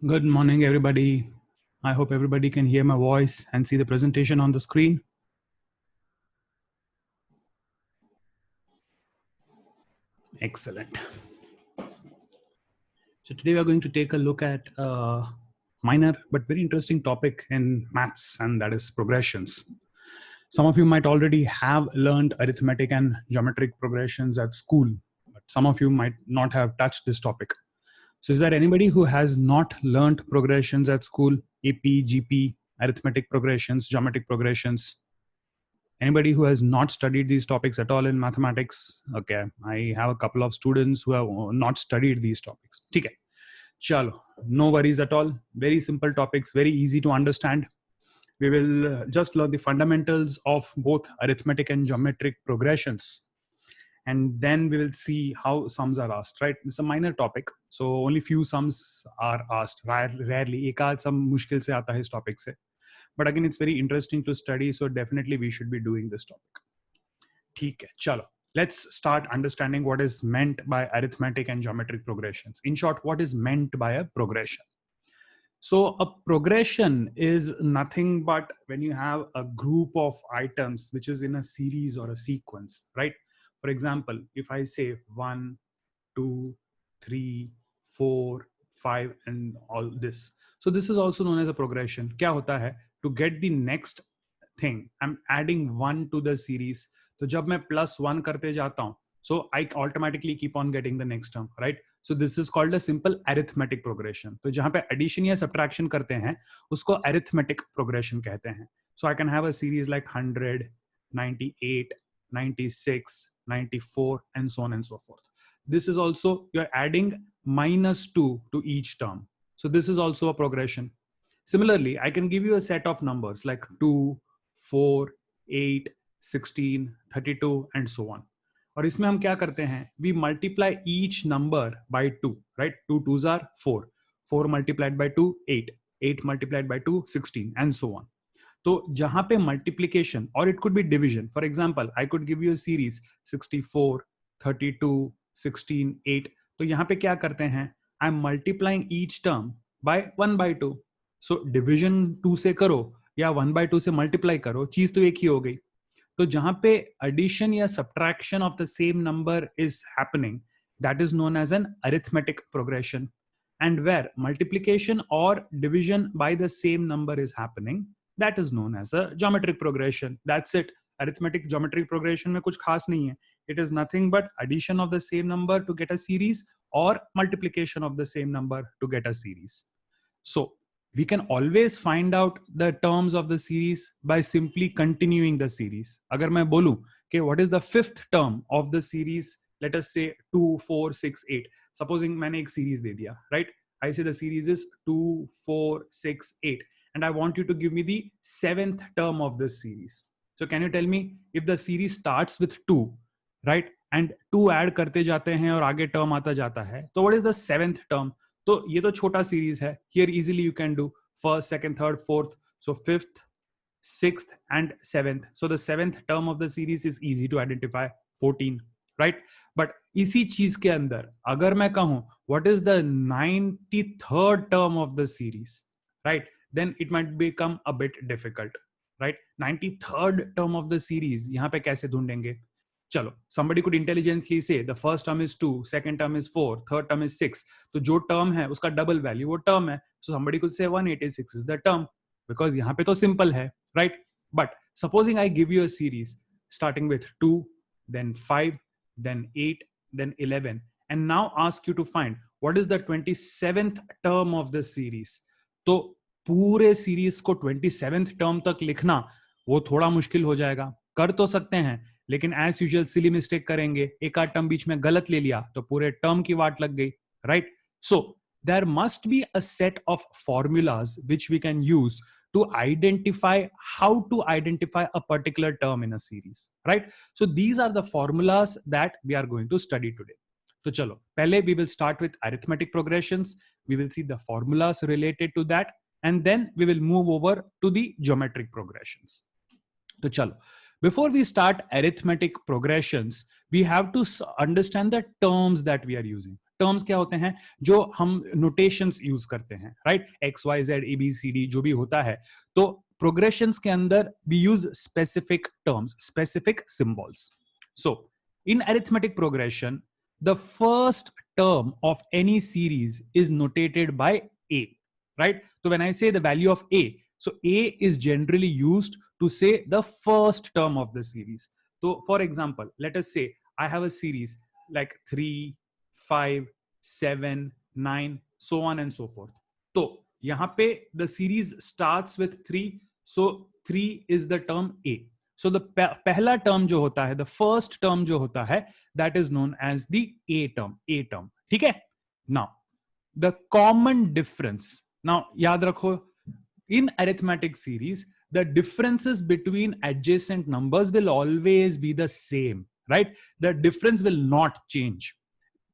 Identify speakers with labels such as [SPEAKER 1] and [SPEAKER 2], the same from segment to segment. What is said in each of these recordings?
[SPEAKER 1] Good morning, everybody. I hope everybody can hear my voice and see the presentation on the screen. Excellent. So today we are going to take a look at a minor but very interesting topic in maths, and that is progressions. Some of you might already have learned arithmetic and geometric progressions at school, but some of you might not have touched this topic. So is there anybody who has not learned progressions at school? AP, GP, arithmetic progressions, geometric progressions? Anybody who has not studied these topics at all in mathematics? Okay, I have a couple of students who have not studied these topics. Okay, chalo, no worries at all. Very simple topics, very easy to understand. We will just learn the fundamentals of both arithmetic and geometric progressions, and then we will see how sums are asked. Right, it's a minor topic, so only few sums are asked. Rarely, एक आध sum मुश्किल से आता है इस topic से. But again, it's very interesting to study, so definitely we should be doing this topic. ठीक है, चलो. Let's start understanding what is meant by arithmetic and geometric progressions. In short, what is meant by a progression? So a progression is nothing but when you have a group of items which is in a series or a sequence, right? For example, if I say 1, 2, 3, 4, 5 and all this. So this is also known as a progression. क्या होता है? To get the next thing, I'm adding 1 to the series. तो जब मैं +1 करते जाता हूँ, so I automatically keep on getting the next term, right? So this is called a simple arithmetic progression. तो जहाँ पे addition या subtraction करते हैं, उसको arithmetic progression कहते हैं. So I can have a series like 100, 98, 96, 94, and so on and so forth. This is also, you're adding -2 to each term. So this is also a progression. Similarly, I can give you a set of numbers like 2, 4, 8, 16, 32 and so on. और इसमें हम क्या करते हैं? We multiply each number by 2, right? 2 2s are 4. 4 multiplied by 2, 8. 8 multiplied by 2, 16 and so on. तो जहां पे multiplication or it could be division. For example, I could give you a series 64, 32, 16, 8. तो यहाँ पे क्या करते हैं? I'm multiplying each term by 1 by 2. So division 2 से करो या 1 by 2 से multiply करो, चीज तो एक ही हो गई. तो जहां पे addition या subtraction of the same number is happening, that is known as an arithmetic progression. And where multiplication or division by the same number is happening, that is known as a geometric progression. That's it. Arithmetic geometric progression में कुछ खास नहीं है. It is nothing but addition of the same number to get a series or multiplication of the same number to get a series. So we can always find out the terms of the series by simply continuing the series. अगर मैं बोलूं कि what is the fifth term of the series, let us say 2, 4, 6, 8. Supposing मैंने एक series दे दिया, right? I say the series is 2, 4, 6, 8. And I want you to give me the 7th term of this series. So can you tell me if the series starts with 2, right? And 2 add करते जाते हैं और आगे term आता जाता है. So what is the 7th term? तो ये तो छोटा series है. Here easily you can do first, second, third, fourth. So 5th, 6th and 7th. So the 7th term of the series is easy to identify, 14, right? But इसी चीज के अंदर अगर मैं कहूं what is the 93rd term of the series, right? Then it might become a bit difficult, right? 93rd term of the series यहाँ पे कैसे ढूंढेंगे? चलो, somebody could intelligently say the first term is 2, second term is 4, third term is 6. तो जो term है उसका double value वो term है. So somebody could say 186 is the term because यहाँ पे तो simple है, right? But supposing I give you a series starting with 2, then 5, then 8, then 11, and now ask you to find what is the 27th term of this series. तो पूरे series को 27th term तक लिखना वो थोड़ा मुश्किल हो जाएगा. कर तो सकते हैं लेकिन एज यूजुअल सिली मिस्टेक करेंगे, एक आध टर्म बीच में गलत ले लिया तो पूरे टर्म की वाट लग गई, right? So there must be a set of formulas which we can use to identify how to identify a particular term in a series, right? So these are the formulas that we are going to study today. तो चलो पहले we will start with arithmetic progressions. We will see the formulas related to that, and then we will move over to the geometric progressions. तो चलो, before we start arithmetic progressions, we have to understand the terms that we are using. Terms क्या होते हैं जो हम notations use करते हैं, right? X Y Z A B C D जो भी होता है, तो प्रोग्रेशंस के अंदर we use specific terms, specific symbols. So in arithmetic progression the first term of any series is notated by A, right? So when I say the value of A, so A is generally used to say the first term of the series. So for example, let us say I have a series like 3, 5, 7, 9, so on and so forth. So yahan pe the series starts with 3, so 3 is the term A. So the पहला term जो होता है, the first term जो होता है, that is known as the A term. A term, ठीक है? Now the common difference. Now याद रखो, in arithmetic series, the differences between adjacent numbers will always be the same, right? The difference will not change.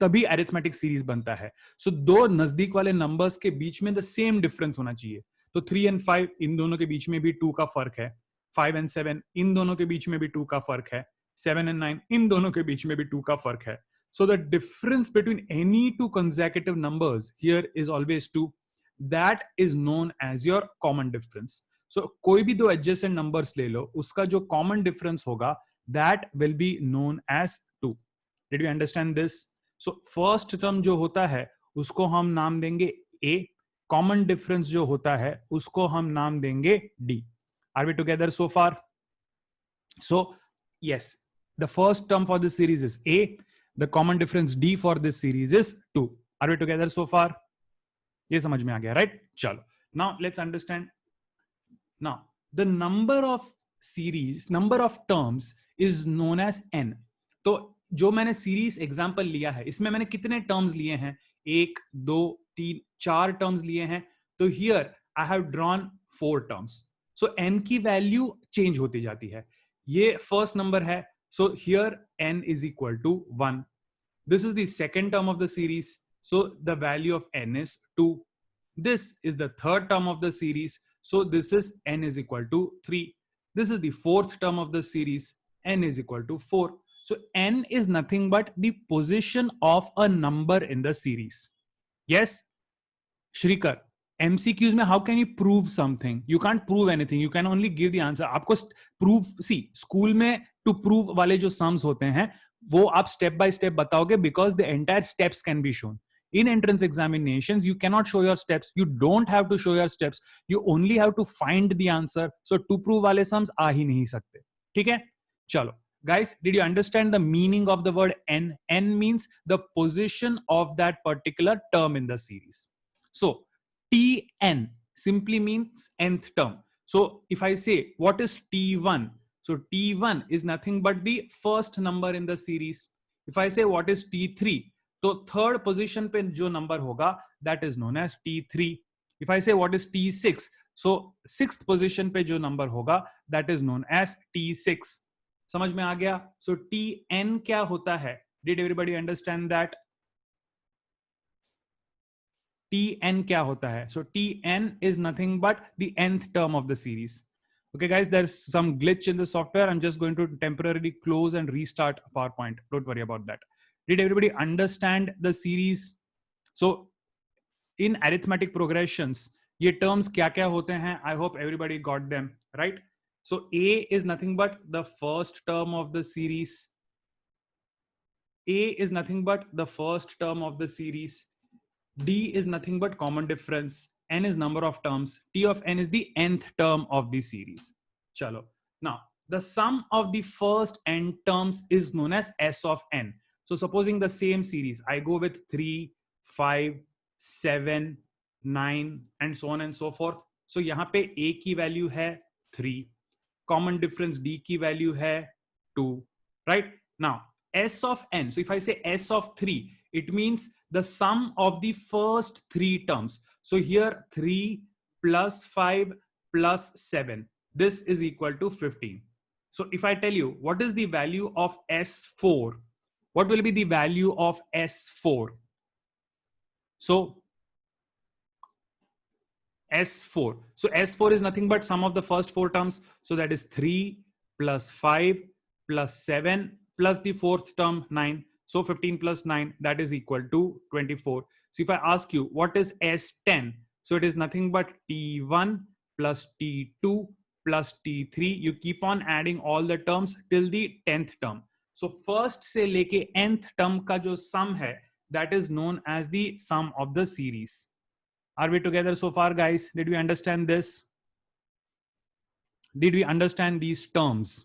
[SPEAKER 1] तभी arithmetic series बनता है. सो दो नजदीक वाले नंबर्स के बीच में द सेम डिफरेंस होना चाहिए. तो 3 and 5 इन दोनों के बीच में भी 2 का फर्क है. 5 and 7 इन दोनों के बीच में भी 2 का फर्क है. 7 and 9 इन दोनों के बीच में भी 2 का फर्क है. So the difference between any two consecutive numbers here is always 2. That is known as your common difference. So कोई भी दो एडजेसेंट नंबर्स ले लो, उसका जो कॉमन डिफरेंस होगा that will be known as 2. Did you understand this? So first term जो होता है उसको हम नाम देंगे A. कॉमन डिफरेंस जो होता है उसको हम नाम देंगे D. Are we together so far? So yes, the first term for this series is A. The common difference D for this series is 2. Are we together so far? ये समझ में आ गया, राइट? चलो, now let's understand. Now the number of series, number of terms is known as n. तो जो मैंने series example लिया है, इसमें मैंने कितने टर्म्स लिए हैं? 1, 2, 3, 4 टर्म्स लिए हैं. तो here I have drawn 4 terms. So n की वैल्यू चेंज होती जाती है. ये फर्स्ट नंबर है, so here n is equal to 1. This is the second term of the series, so the value of n is 2. This is the third term of the series, so this is n is equal to 3. This is the fourth term of the series, n is equal to 4. So n is nothing but the position of a number in the series. Yes, Shrikar, MCQs में how can you prove something? You can't prove anything. You can only give the answer. आपको prove, see, school में to prove वाले जो sums होते हैं वो आप step by step बताओगे because the entire steps can be shown. In entrance examinations, you cannot show your steps. You don't have to show your steps. You only have to find the answer. So to prove वाले sums आ ही नहीं सकते. ठीक है? चलो. Guys, did you understand the meaning of the word n? N means the position of that particular term in the series. So Tn simply means nth term. So if I say what is T1? So T1 is nothing but the first number in the series. If I say what is T3? तो third position पे जो number होगा that is known as T3. If I say what is T6, so sixth position पे जो number होगा that is known as T6. समझ में आ गया? सो Tn क्या होता है? Did everybody understand that? Tn क्या होता है? सो Tn is nothing but the nth term of the series. Okay guys, there's some glitch in the software. I'm just going to temporarily close and restart PowerPoint. Don't worry about that. Did everybody understand the series? So in arithmetic progressions, ये terms क्या क्या होते हैं? I hope everybody got them, right? So A is nothing but the first term of the series. A is nothing but the first term of the series. D is nothing but common difference. N is number of terms. T of n is the nth term of the series. Chalo. Now, the sum of the first n terms is known as S of n. So supposing the same series, I go with 3, 5, 7, 9 and so on and so forth. So यहाँ पे A की value है 3, common difference D की value है 2, right? Now S of n, so if I say S of 3, it means the sum of the first 3 terms. So here 3 plus 5 plus 7, this is equal to 15. So if I tell you what is the value of S4, what will be the value of S4? So S4. So S4 is nothing but sum of the first 4 terms. So that is 3 plus 5 plus 7 plus the fourth term 9. So 15 plus 9, that is equal to 24. So if I ask you what is S10, so it is nothing but T1 plus T2 plus T3. You keep on adding all the terms till the 10th term. So first से लेके nth term का जो sum है, that is known as the sum of the series. Are we together so far, guys? Did we understand this? Did we understand these terms?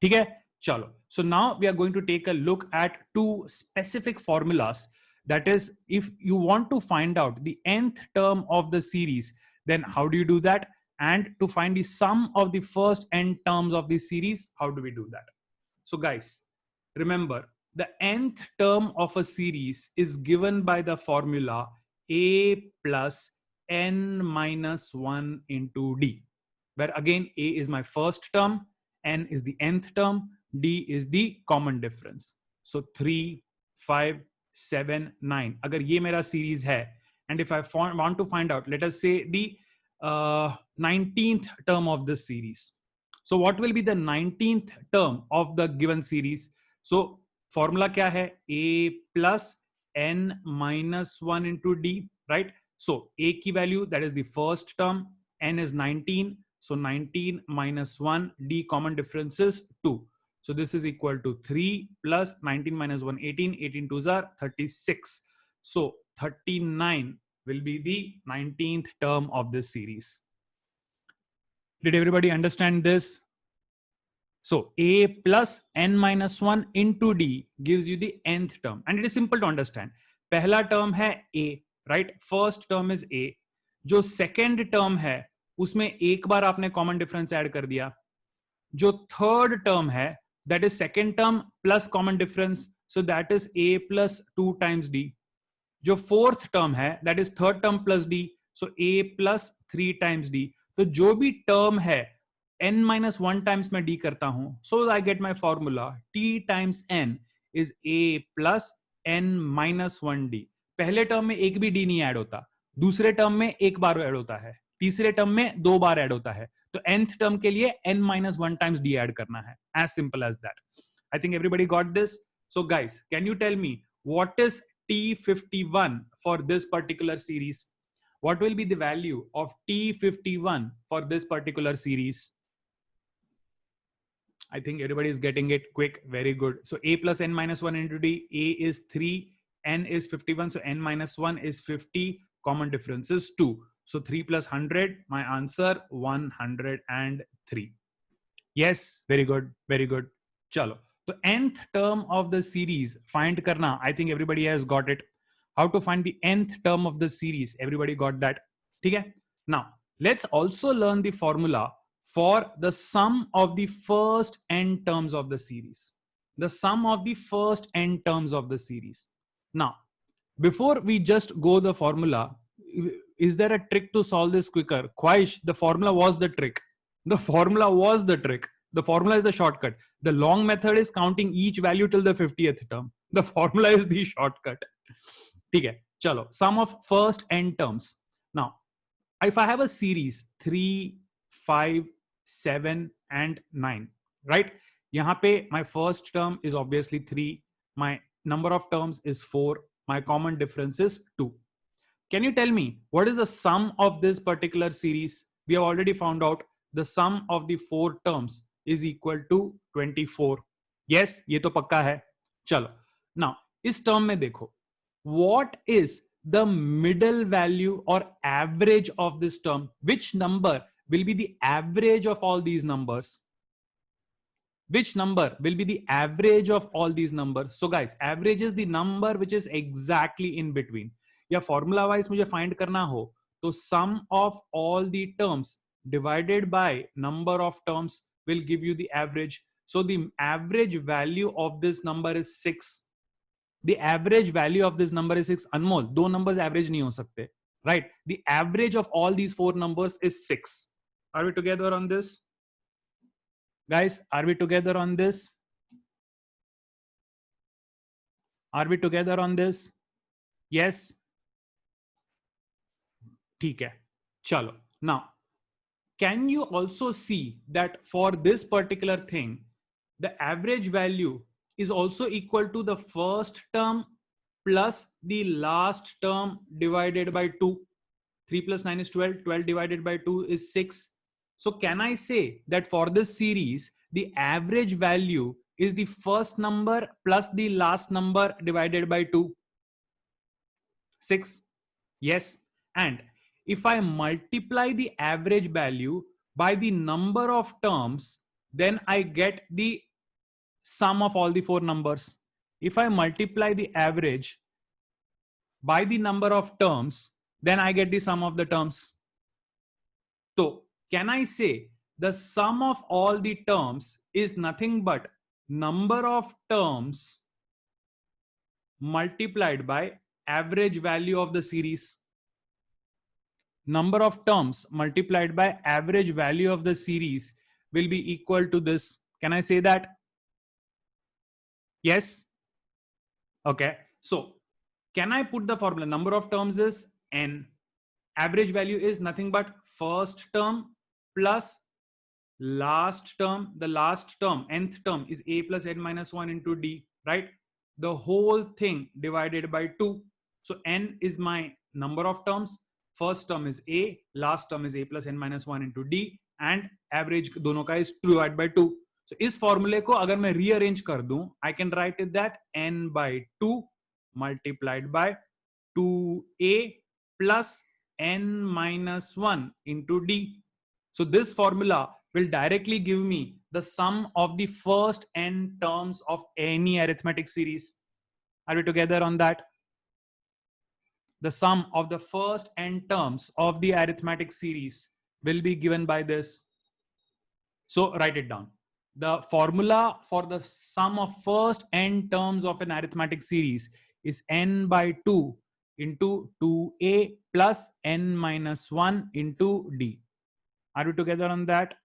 [SPEAKER 1] ठीक है, चलो. So now we are going to take a look at two specific formulas. That is, if you want to find out the nth term of the series, then how do you do that? And to find the sum of the first n terms of the series, how do we do that? So guys, remember, the nth term of a series is given by the formula a plus n minus 1 into d, where again a is my first term, n is the nth term, d is the common difference. So 3, 5, 7, 9. Agar ye mera series hai, and if I want to find out, let us say the 19th term of this series. So what will be the 19th term of the given series? So formula kya hai? A plus n minus 1 into d, right? So a ki value, that is the first term, n is 19. So 19 minus 1, d common difference is 2. So this is equal to 3 plus 19 minus 1, 18. 18 2s are 36. So 39 will be the 19th term of this series. Did everybody understand this? So a plus n minus 1 into d gives you the nth term. And it is simple to understand. Pehla term hai a, right? First term is a. जो second term है, उसमें एक बार आपने common difference add कर दिया. जो third term है, that is second term plus common difference. So that is a plus 2 times d. जो fourth term है, that is third term plus d. So a plus 3 times d. तो जो भी term है, n minus 1 times मैं d करता हूं. So I get my formula. t times n is a plus n minus 1d. पहले term में एक भी d नहीं ऐड होता. दूसरे term में एक बार ऐड होता है. तीसरे term में दो बार ऐड होता है. तो nth term के लिए n minus 1 times d add करना है. As simple as that. I think everybody got this. So guys, can you tell me what is T51 for this particular series? What will be the value of T51 for this particular series? I think everybody is getting it quick. Very good. So a plus n minus 1 into d. A is 3, n is 51. So n minus 1 is 50. Common difference is 2. So 3 plus 100. My answer 103. Yes, very good. Very good. Chalo. So nth term of the series find karna. I think everybody has got it. How to find the nth term of the series? Everybody got that. Okay. Now let's also learn the formula for the sum of the first n terms of the series. The sum of the first n terms of the series. Now, before we just go the formula, is there a trick to solve this quicker? Khwaish, the formula was the trick. The formula was the trick. The formula is the shortcut. The long method is counting each value till the 50th term. The formula is the shortcut. Okay, chalo. Sum of first n terms. Now, if I have a series 3, 5, 7, and 9, right? Yahan pe my first term is obviously 3. My number of terms is 4. My common difference is 2. Can you tell me what is the sum of this particular series? We have already found out the sum of the 4 terms is equal to 24. Yes, ye to pakka hai. Chalo. Now, is term mein dekho. What is the middle value or average of this term? Which number will be the average of all these numbers? Which number will be the average of all these numbers? So guys, average is the number which is exactly in between. या formula wise मुझे find करना हो तो sum of all the terms divided by number of terms will give you the average. So the average value of this number is 6. The average value of this number is 6. Anmol, दो numbers average नहीं हो सकते, right? The average of all these 4 numbers is 6. Are we together on this? Guys, are we together on this? Are we together on this? Yes? ठीक है. Chalo. Now, can you also see that for this particular thing, the average value is also equal to the first term plus the last term divided by 2. 3 plus 9 is 12. 12 divided by 2 is 6. So can I say that for this series, the average value is the first number plus the last number divided by 2? 6. Yes. And if I multiply the average value by the number of terms, then I get the sum of all the 4 numbers. If I multiply the average by the number of terms, then I get the sum of the terms. So can I say the sum of all the terms is nothing but number of terms multiplied by average value of the series? Number of terms multiplied by average value of the series will be equal to this. Can I say that? Yes. Okay. So can I put the formula? Number of terms is n. Average value is nothing but first term plus last term. The last term, nth term, is a plus n minus 1 into d, right? The whole thing divided by 2. So n is my number of terms. First term is a, last term is a plus n minus 1 into d, and average दोनों का is 2 divided by 2. So इस फॉर्मूले को अगर मैं rearrange कर दूं, I can write it that n by 2 multiplied by 2a plus n minus 1 into d. So this formula will directly give me the sum of the first n terms of any arithmetic series. Are we together on that? The sum of the first n terms of the arithmetic series will be given by this. So write it down. The formula for the sum of first n terms of an arithmetic series is n by 2 into 2a plus n minus 1 into d. Are we together on that?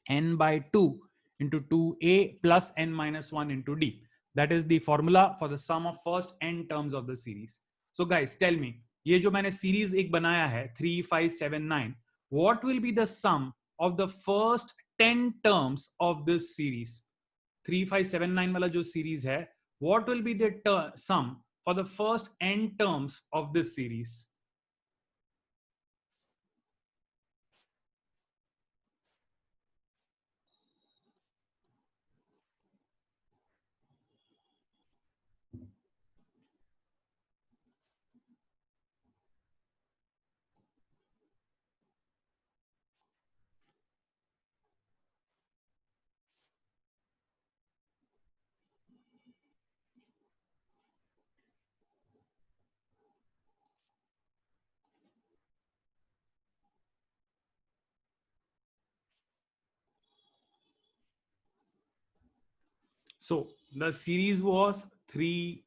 [SPEAKER 1] N by 2 into 2a plus n minus 1 into d. That is the formula for the sum of first n terms of the series. So guys, tell me, ये जो मैंने series एक बनाया है 3, 5, 7, 9, what will be the sum of the first 10 terms of this series? 3, 5, 7, 9 वाला जो series है, what will be the sum for the first n terms of this series? So the series was 3,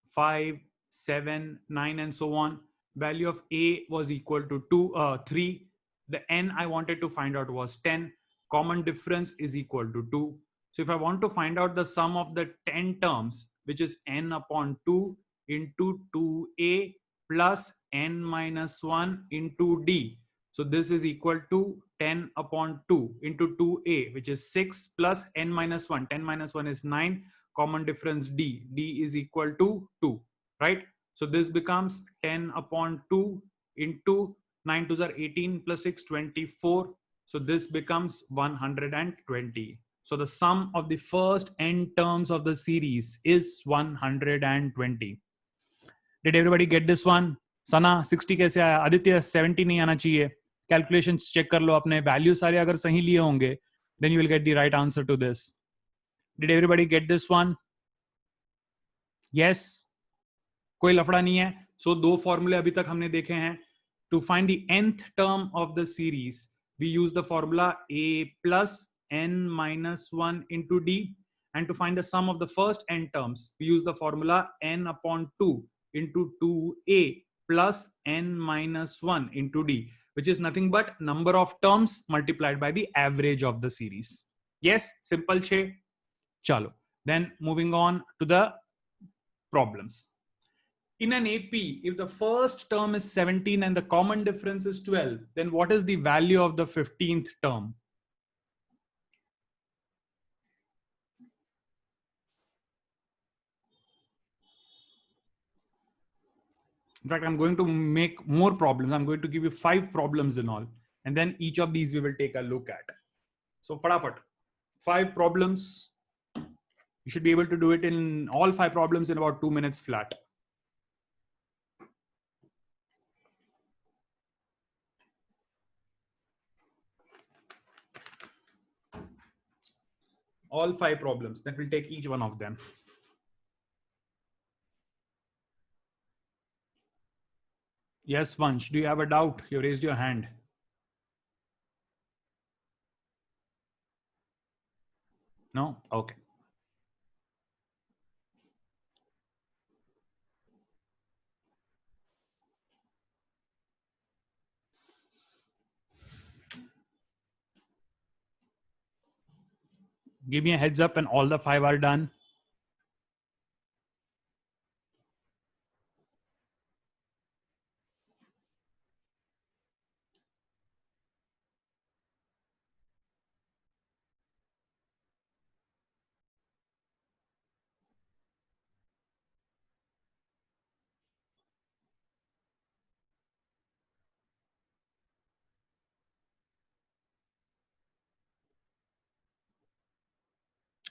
[SPEAKER 1] 5, 7, 9, and so on. Value of A was equal to 3. The n I wanted to find out was 10. Common difference is equal to 2. So if I want to find out the sum of the 10 terms, which is n upon 2 into 2a plus n minus 1 into d. So this is equal to 10 upon 2 into 2a, which is 6 plus n minus 1. 10 minus 1 is 9. Common difference d. d is equal to 2, right? So this becomes 10 upon 2 into 9 2s are 18 plus 6, 24. So this becomes 120. So the sum of the first n terms of the series is 120. Did everybody get this one? Sana 60 कैसे आया? आदित्य 70 नहीं आना चाहिए. Calculations check कर लो अपने. Values सारे अगर सही लिए होंगे, then you will get the right answer to this. Did everybody get this one? Yes. कोई लफड़ा नहीं है. So दो formula अभी तक हमने देखे हैं. To find the nth term of the series, we use the formula a plus n minus 1 into d. And to find the sum of the first n terms, we use the formula n upon 2 into 2a plus n minus 1 into d, which is nothing but number of terms multiplied by the average of the series. Yes, simple che. Chalo. Then moving on to the problems. In an AP, if the first term is 17 and the common difference is 12, then what is the value of the 15th term? In fact, I'm going to make more problems. I'm going to give you 5 problems in all. And then each of these we will take a look at. So fatafat, 5 problems. You should be able to do it in all 5 problems in about 2 minutes flat. All 5 problems. Then we'll take each one of them. Yes, Vansh, do you have a doubt? You raised your hand. No? Okay. Give me a heads up when all the 5 are done.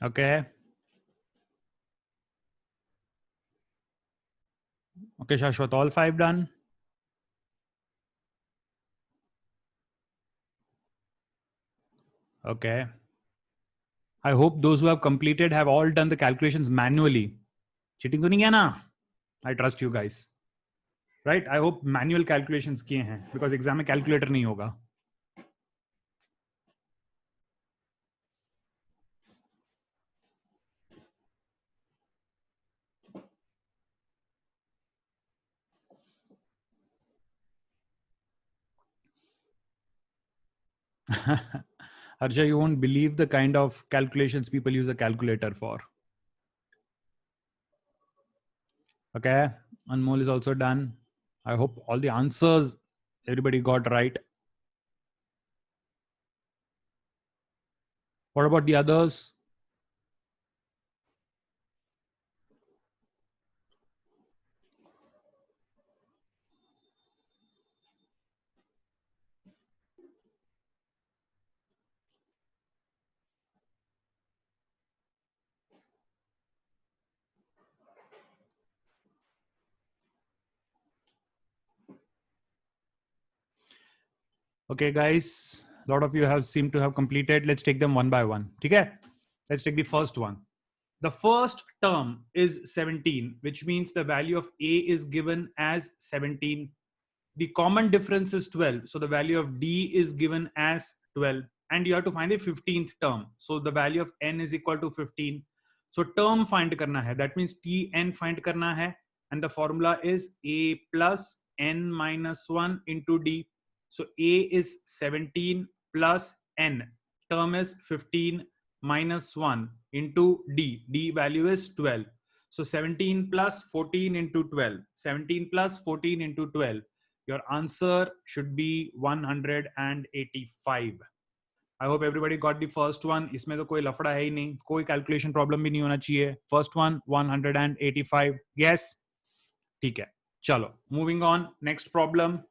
[SPEAKER 1] Okay. Okay, Shashwat, all 5 done? Okay. I hope those who have completed have all done the calculations manually. Cheating to nahi hai na? I trust you guys. Right? I hope manual calculations kiye hain because exam mein calculator nahi hoga. Harsha, you won't believe the kind of calculations people use a calculator for. Okay. Anmol is also done. I hope all the answers everybody got right. What about the others? Okay, guys, a lot of you have seemed to have completed. Let's take them one by one. Okay, let's take the first one. The first term is 17, which means the value of A is given as 17. The common difference is 12. So the value of D is given as 12. And you have to find the 15th term. So the value of N is equal to 15. So term find karna hai. That means Tn find karna hai. And the formula is A plus N minus 1 into D. So A is 17 plus N. Term is 15 minus 1 into D. D value is 12. So 17 plus 14 into 12. 17 plus 14 into 12. Your answer should be 185. I hope everybody got the first one. इसमें तो कोई लफड़ा है ही नहीं, कोई calculation problem भी नहीं होना चाहिए. First one 185. Yes. ठीक है. चलो. Moving on. Next problem.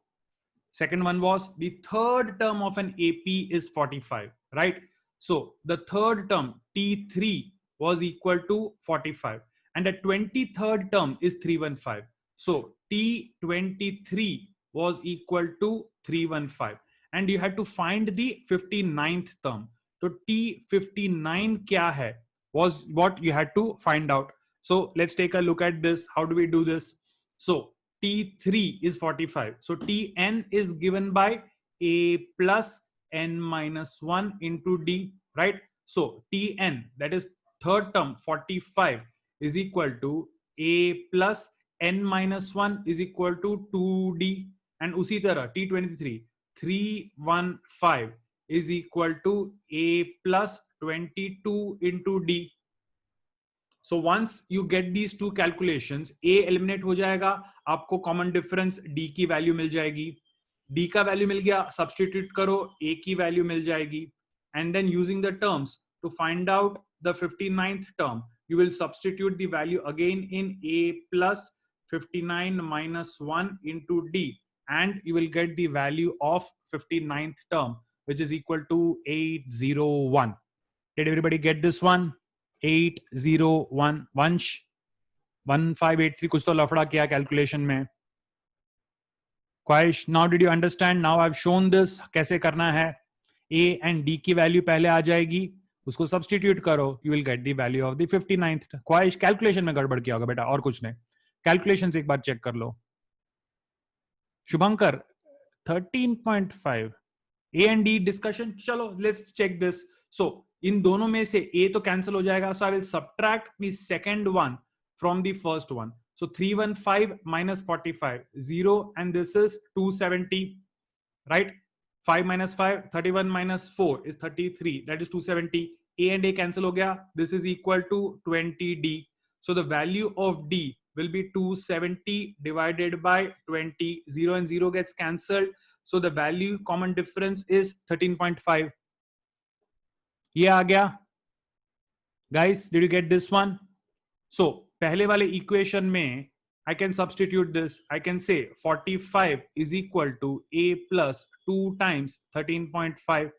[SPEAKER 1] Second one was the third term of an AP is 45, right? So the third term T3 was equal to 45 and the 23rd term is 315. So T23 was equal to 315 and you had to find the 59th term. So T59 kya hai was what you had to find out. So let's take a look at this. How do we do this? So T3 is 45. So Tn is given by A plus N minus 1 into D, right? So Tn, that is third term 45 is equal to A plus N minus 1 is equal to 2D. And usi tarah T23, 315 is equal to A plus 22 into D. So once you get these two calculations, A eliminate हो जाएगा, आपको common difference D की value मिल जाएगी, D का value मिल गया, substitute करो, A की value मिल जाएगी, and then using the terms to find out the 59th term, you will substitute the value again in A plus 59 minus 1 into D, and you will get the value of 59th term, which is equal to 801. Did everybody get this one? 801. Vansh 1583 कुछ तो लफड़ा किया calculation में. Quaish, now did you understand? Now I've shown this कैसे करना है. A and D की value पहले आ जाएगी, उसको सब्सटीट्यूट करो, you will get the value of the 59th. Quaish, calculation में गड़बड़ किया होगा बेटा, और कुछ नहीं. कैलकुलेशन एक बार चेक कर लो. शुभंकर 13.5 A and D डिस्कशन. चलो लेट्स चेक दिस. सो इन दोनों में से A तो कैंसिल हो जाएगा, so I will subtract the second one from the first one. So 315 minus 45, 0, and this is 270, right? 5 minus 5, 31 minus 4 is 33, that is 270. A and A cancel ho gaya. This is equal to 20D. So the value of D will be 270 divided by 20. 0 and 0 gets cancelled. So the value common difference is 13.5. ये आ गया. Guys, did you get this one? So पहले वाले equation में I can substitute this. I can say 45 is equal to A plus 2 times 13.5.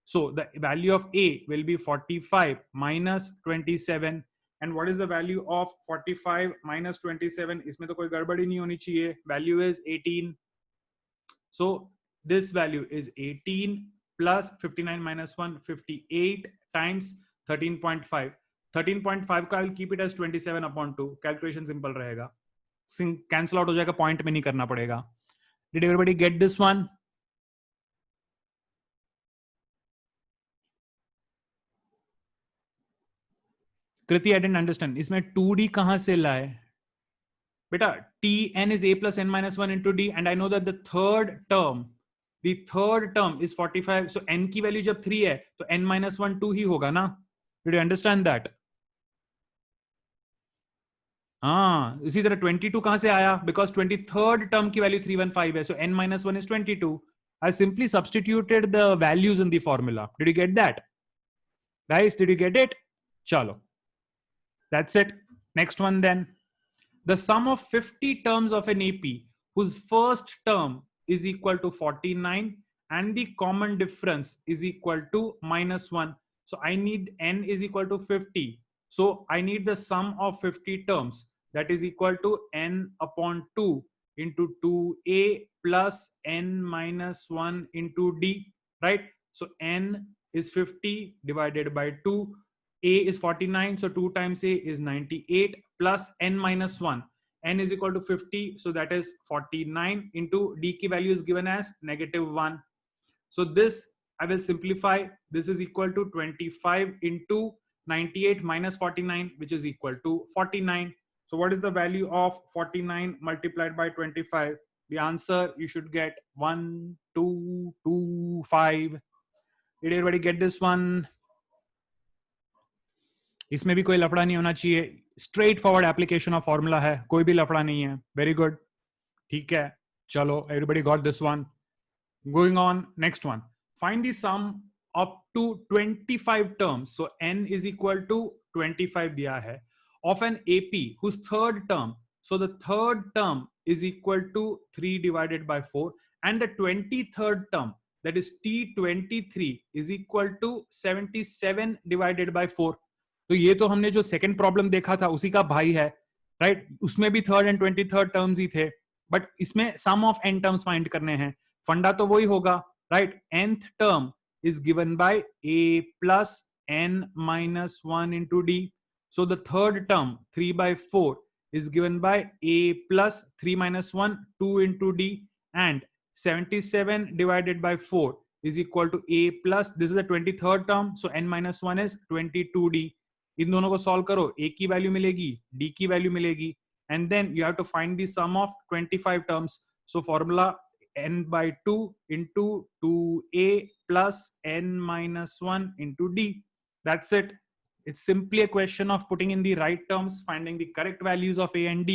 [SPEAKER 1] So the value of A will be 45 minus 27. And what is the value of 45 minus 27? इसमें तो कोई गड़बड़ी नहीं होनी चाहिए. Value is 18. So this value is 18 plus 59 minus 1, 58 times 13.5. 13.5 का I'll keep it as 27 upon 2. Calculation simple रहेगा. Cancel out हो जाएगा, point में नहीं करना पड़ेगा. Did everybody get this one? Kriti, I didn't understand. इसमें 2D कहां से लाए? बेटा, Tn is A plus n minus 1 into D, and I know that the third term is 45. So n की वैल्यू जब 3 है, तो n minus 1 2 ही होगा ना? Did you understand that? हाँ, इसी तरह 22 कहां से आया? Because 23rd term की वैल्यू 315 है, so n minus 1 is 22. I simply substituted the values in the formula. Did you get that? Guys, did you get it? Chalo. That's it. Next one then. The sum of 50 terms of an AP whose first term is equal to 49 and the common difference is equal to minus 1. So I need n is equal to 50. So I need the sum of 50 terms, that is equal to n upon 2 into 2a plus n minus 1 into d, right? So n is 50 divided by 2. A is 49, so 2 times A is 98 plus n minus 1. N is equal to 50, so that is 49 into D की value is given as -1. So this I will simplify. This is equal to 25 into 98 minus 49, which is equal to 49. So what is the value of 49 multiplied by 25? The answer you should get 1225. Did everybody get this one? इसमें भी कोई लफड़ा नहीं होना चाहिए. Straightforward application of formula है, कोई भी लफड़ा नहीं है. Very good. ठीक है, चलो, everybody got this one. Going on, next one. Find the sum up to 25 terms. So n is equal to 25 दिया है, of an AP whose third term, so the third term is equal to 3 divided by 4, and the 23rd term, that is T23, is equal to 77 divided by 4. तो ये तो हमने जो second problem देखा था उसी का भाई है, राइट? उसमें भी थर्ड एंड 23rd टर्म्स ही थे, बट इसमें सम ऑफ n टर्म्स फाइंड करने हैं. फंडा तो वही होगा, right? nth term is given bye a plus n minus 1 into d. So the third term 3 by 4 is given by a plus 3 minus 1 2 into d, and 77 divided by 4 is equal to a plus, this is the 23rd term, so n minus 1 is 22d. इन दोनों को solve करो, a की value मिलेगी, d की value मिलेगी, and then you have to find the sum of 25 terms. So formula n by 2 into 2a plus n minus 1 into d. That's it. It's simply a question of putting in the right terms, finding the correct values of a and d,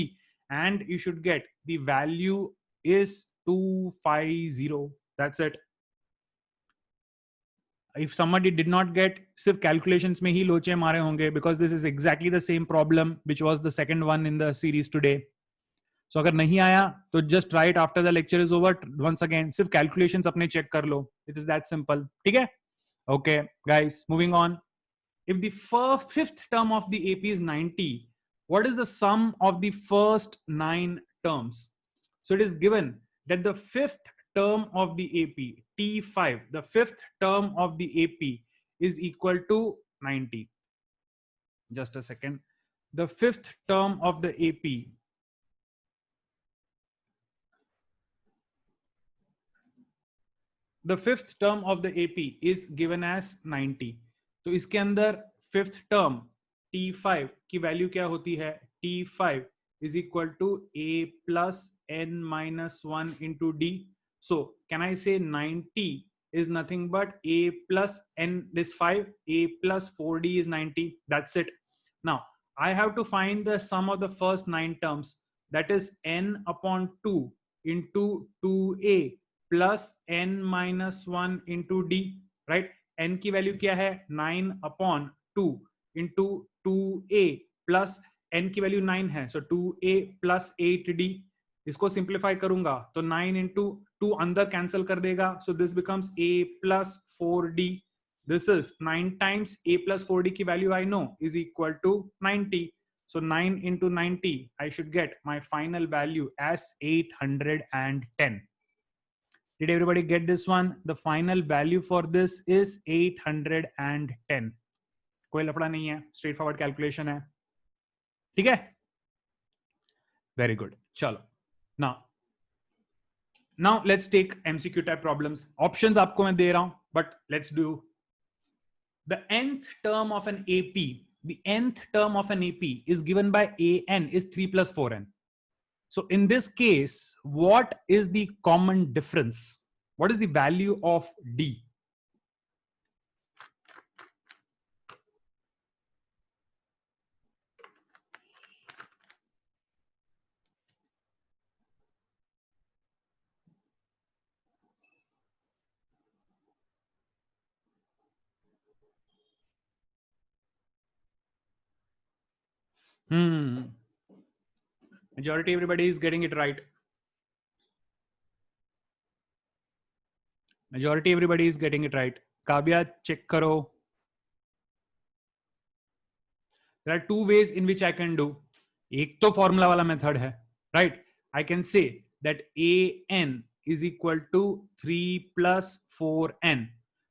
[SPEAKER 1] and you should get the value is 250. That's it. If somebody did not get, सिर्फ calculations में ही लोचे मारे होंगे, because this is exactly the same problem which was the second one in the series today. सो अगर नहीं आया तो just try it after the lecture is over once again, सिर्फ calculations अपने चेक कर लो, इट इज दैट सिंपल, ठीक है? Okay guys, moving on. If the fifth term of the AP is 90, what is the sum of the first 9 terms? So it is given that the fifth term of the AP, T5, the fifth term of the AP is equal to 90. Just a second. The fifth term of the AP, the fifth term of the AP is given as 90. तो इसके अंदर fifth term T5 की वैल्यू क्या होती है? T5 is equal to A plus N minus 1 into D. So can I say 90 is nothing but A plus N, this 5, A plus 4D is 90. That's it. Now I have to find the sum of the first 9 terms, that is N upon 2 into 2A plus N minus 1 into D, right? N की वैल्यू क्या है? 9 upon 2 into 2a plus n की value 9 है, सो 2a plus 8d. इसको simplify करूंगा तो 9 into 2 अंदर कैंसिल कर देगा, so this becomes a plus 4d. This is 9 times a plus 4d की value I know is equal to 90. So 9 into 90, I should get my final value as 810. Did everybody get this one? The final value for this is 810. कोई लफड़ा नहीं है, straight forward calculation है, ठीक है? Very good. चलो now let's take MCQ type problems. Options आपको मैं दे रहा हूं, but let's do the nth term of an AP. The nth term of an AP is given by an is 3 plus 4n. So in this case, what is the common difference? What is the value of D? Majority everybody is getting it right. Majority everybody is getting it right. Kavya, check karo. There are two ways in which I can do. एक तो formula वाला method है, right? I can say that an is equal to 3 plus 4n.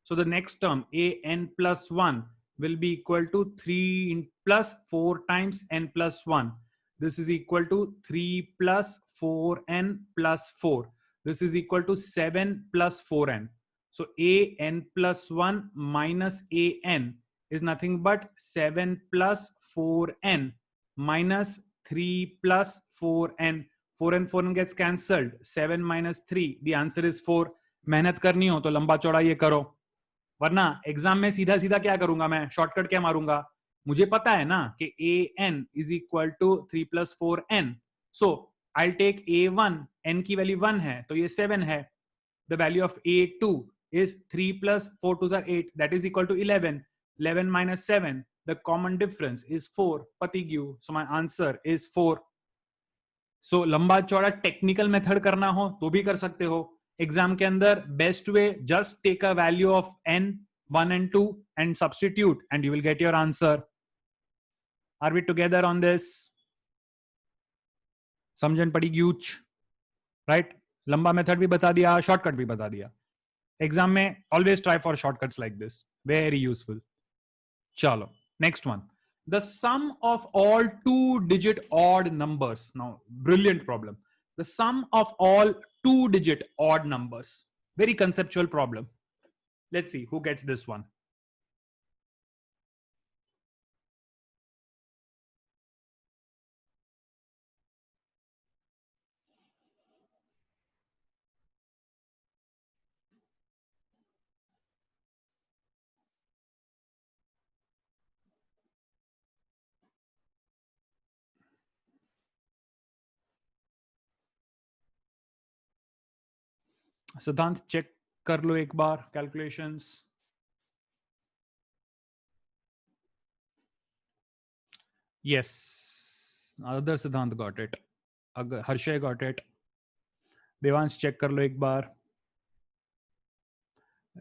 [SPEAKER 1] So the next term an plus 1 will be equal to 3 plus 4 times n plus 1. This is equal to 3 plus 4n plus 4. This is equal to 7 plus 4n. So an plus 1 minus an is nothing but 7 plus 4n minus 3 plus 4n. 4n 4n gets cancelled. 7 minus 3, the answer is 4. मेहनत करनी हो तो लंबा चौड़ा ये करो, वरना exam में सीधा सीधा क्या करूंगा मैं? शॉर्टकट क्या मारूंगा? मुझे पता है ना कि an is equal to 3 plus 4n. So I'll take a1, n की वैल्यू 1 है तो ये 7 है. The value of a2 is 3 plus 4 2 are 8, that is equal to 11. 11 minus 7, the common difference is 4. Patigyu. So my answer is 4. So लंबा चौड़ा technical method करना हो तो भी कर सकते हो. एग्जाम के अंदर best way, just take a value of n 1 and 2 and substitute and you will get your answer. Are we together on this? समझन पड़ी ग्यूच, राइट? लंबा मेथड भी बता दिया, शॉर्टकट भी बता दिया. एग्जाम में always try for shortcuts like this, very useful. चलो next one. The sum of all two-digit odd numbers. Now, brilliant problem. The sum of all two-digit odd numbers. Very conceptual problem. Let's see who gets this one. Siddhant check कर लो एक बार calculations. Yes, other Siddhant got it. Harshay got it. Devansh check कर लो एक बार.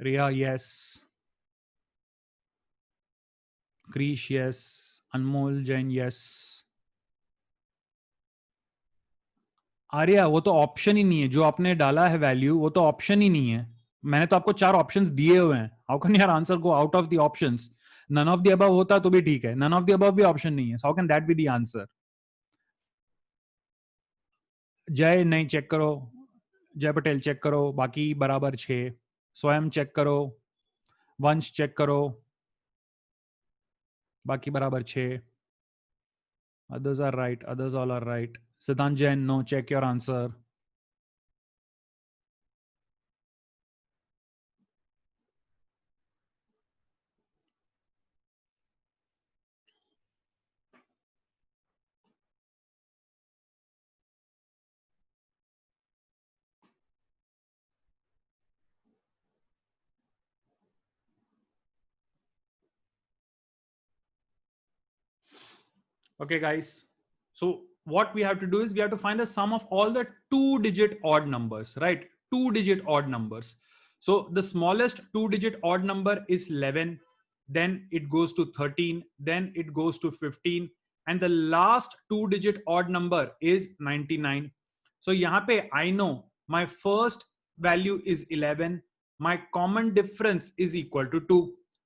[SPEAKER 1] Riya yes. Krish yes. Anmol Jain yes. Arya वो तो ऑप्शन ही नहीं है, जो आपने डाला है वैल्यू वो तो ऑप्शन ही नहीं है. मैंने तो आपको 4 ऑप्शंस दिए हुए हैं. How can your answer go out of the options? None of the above होता तो भी ठीक है, नन ऑफ द अबव भी ऑप्शन नहीं है. How can that be the answer? Jay नहीं चेक करो. जय पटेल चेक करो. बाकी बराबर 6. स्वयं चेक करो. वंश चेक करो. बाकी बराबर 6. Others are right. Others all are right. Siddhant Jain, no. Check your answer. Okay, guys. So what we have to do is we have to find the sum of all the 2-digit odd numbers, right? 2-digit odd numbers. So the smallest 2-digit odd number is 11. Then it goes to 13. Then it goes to 15. And the last 2-digit odd number is 99. So यहाँ पे I know my first value is 11. My common difference is equal to 2.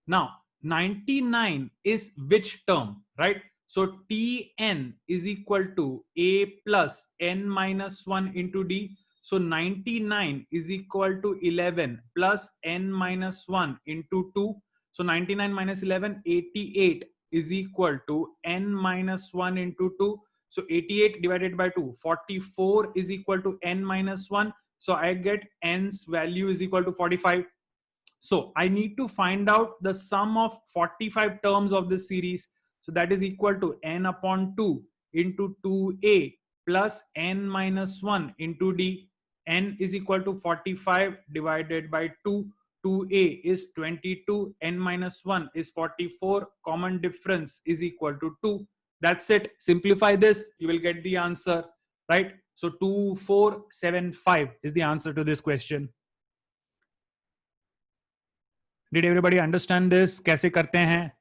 [SPEAKER 1] Now 99 is which term, right? So Tn is equal to A plus n minus 1 into D. So 99 is equal to 11 plus n minus 1 into 2. So 99 minus 11, 88 is equal to n minus 1 into 2. So 88 divided by 2, 44 is equal to n minus 1. So I get n's value is equal to 45. So I need to find out the sum of 45 terms of this series. So that is equal to n upon 2 into 2a plus n minus 1 into d. N is equal to 45 divided by 2. 2a is 22, n minus 1 is 44. Common difference is equal to 2. That's it. Simplify this, you will get the answer, right? So 2475 is the answer to this question. Did everybody understand this? कैसे करते हैं?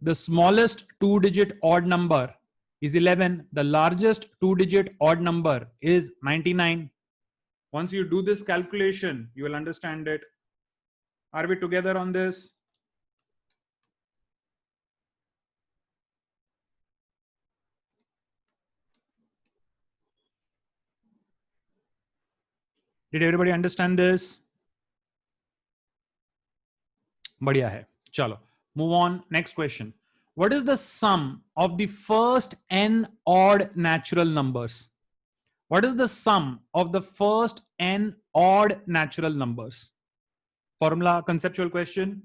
[SPEAKER 1] The smallest 2-digit odd number is 11. The largest 2-digit odd number is 99. Once you do this calculation, you will understand it. Are we together on this? Did everybody understand this? बढ़िया है. चलो. Move on. Next question. What is the sum of the first n odd natural numbers? What is the sum of the first n odd natural numbers? Formula, conceptual question.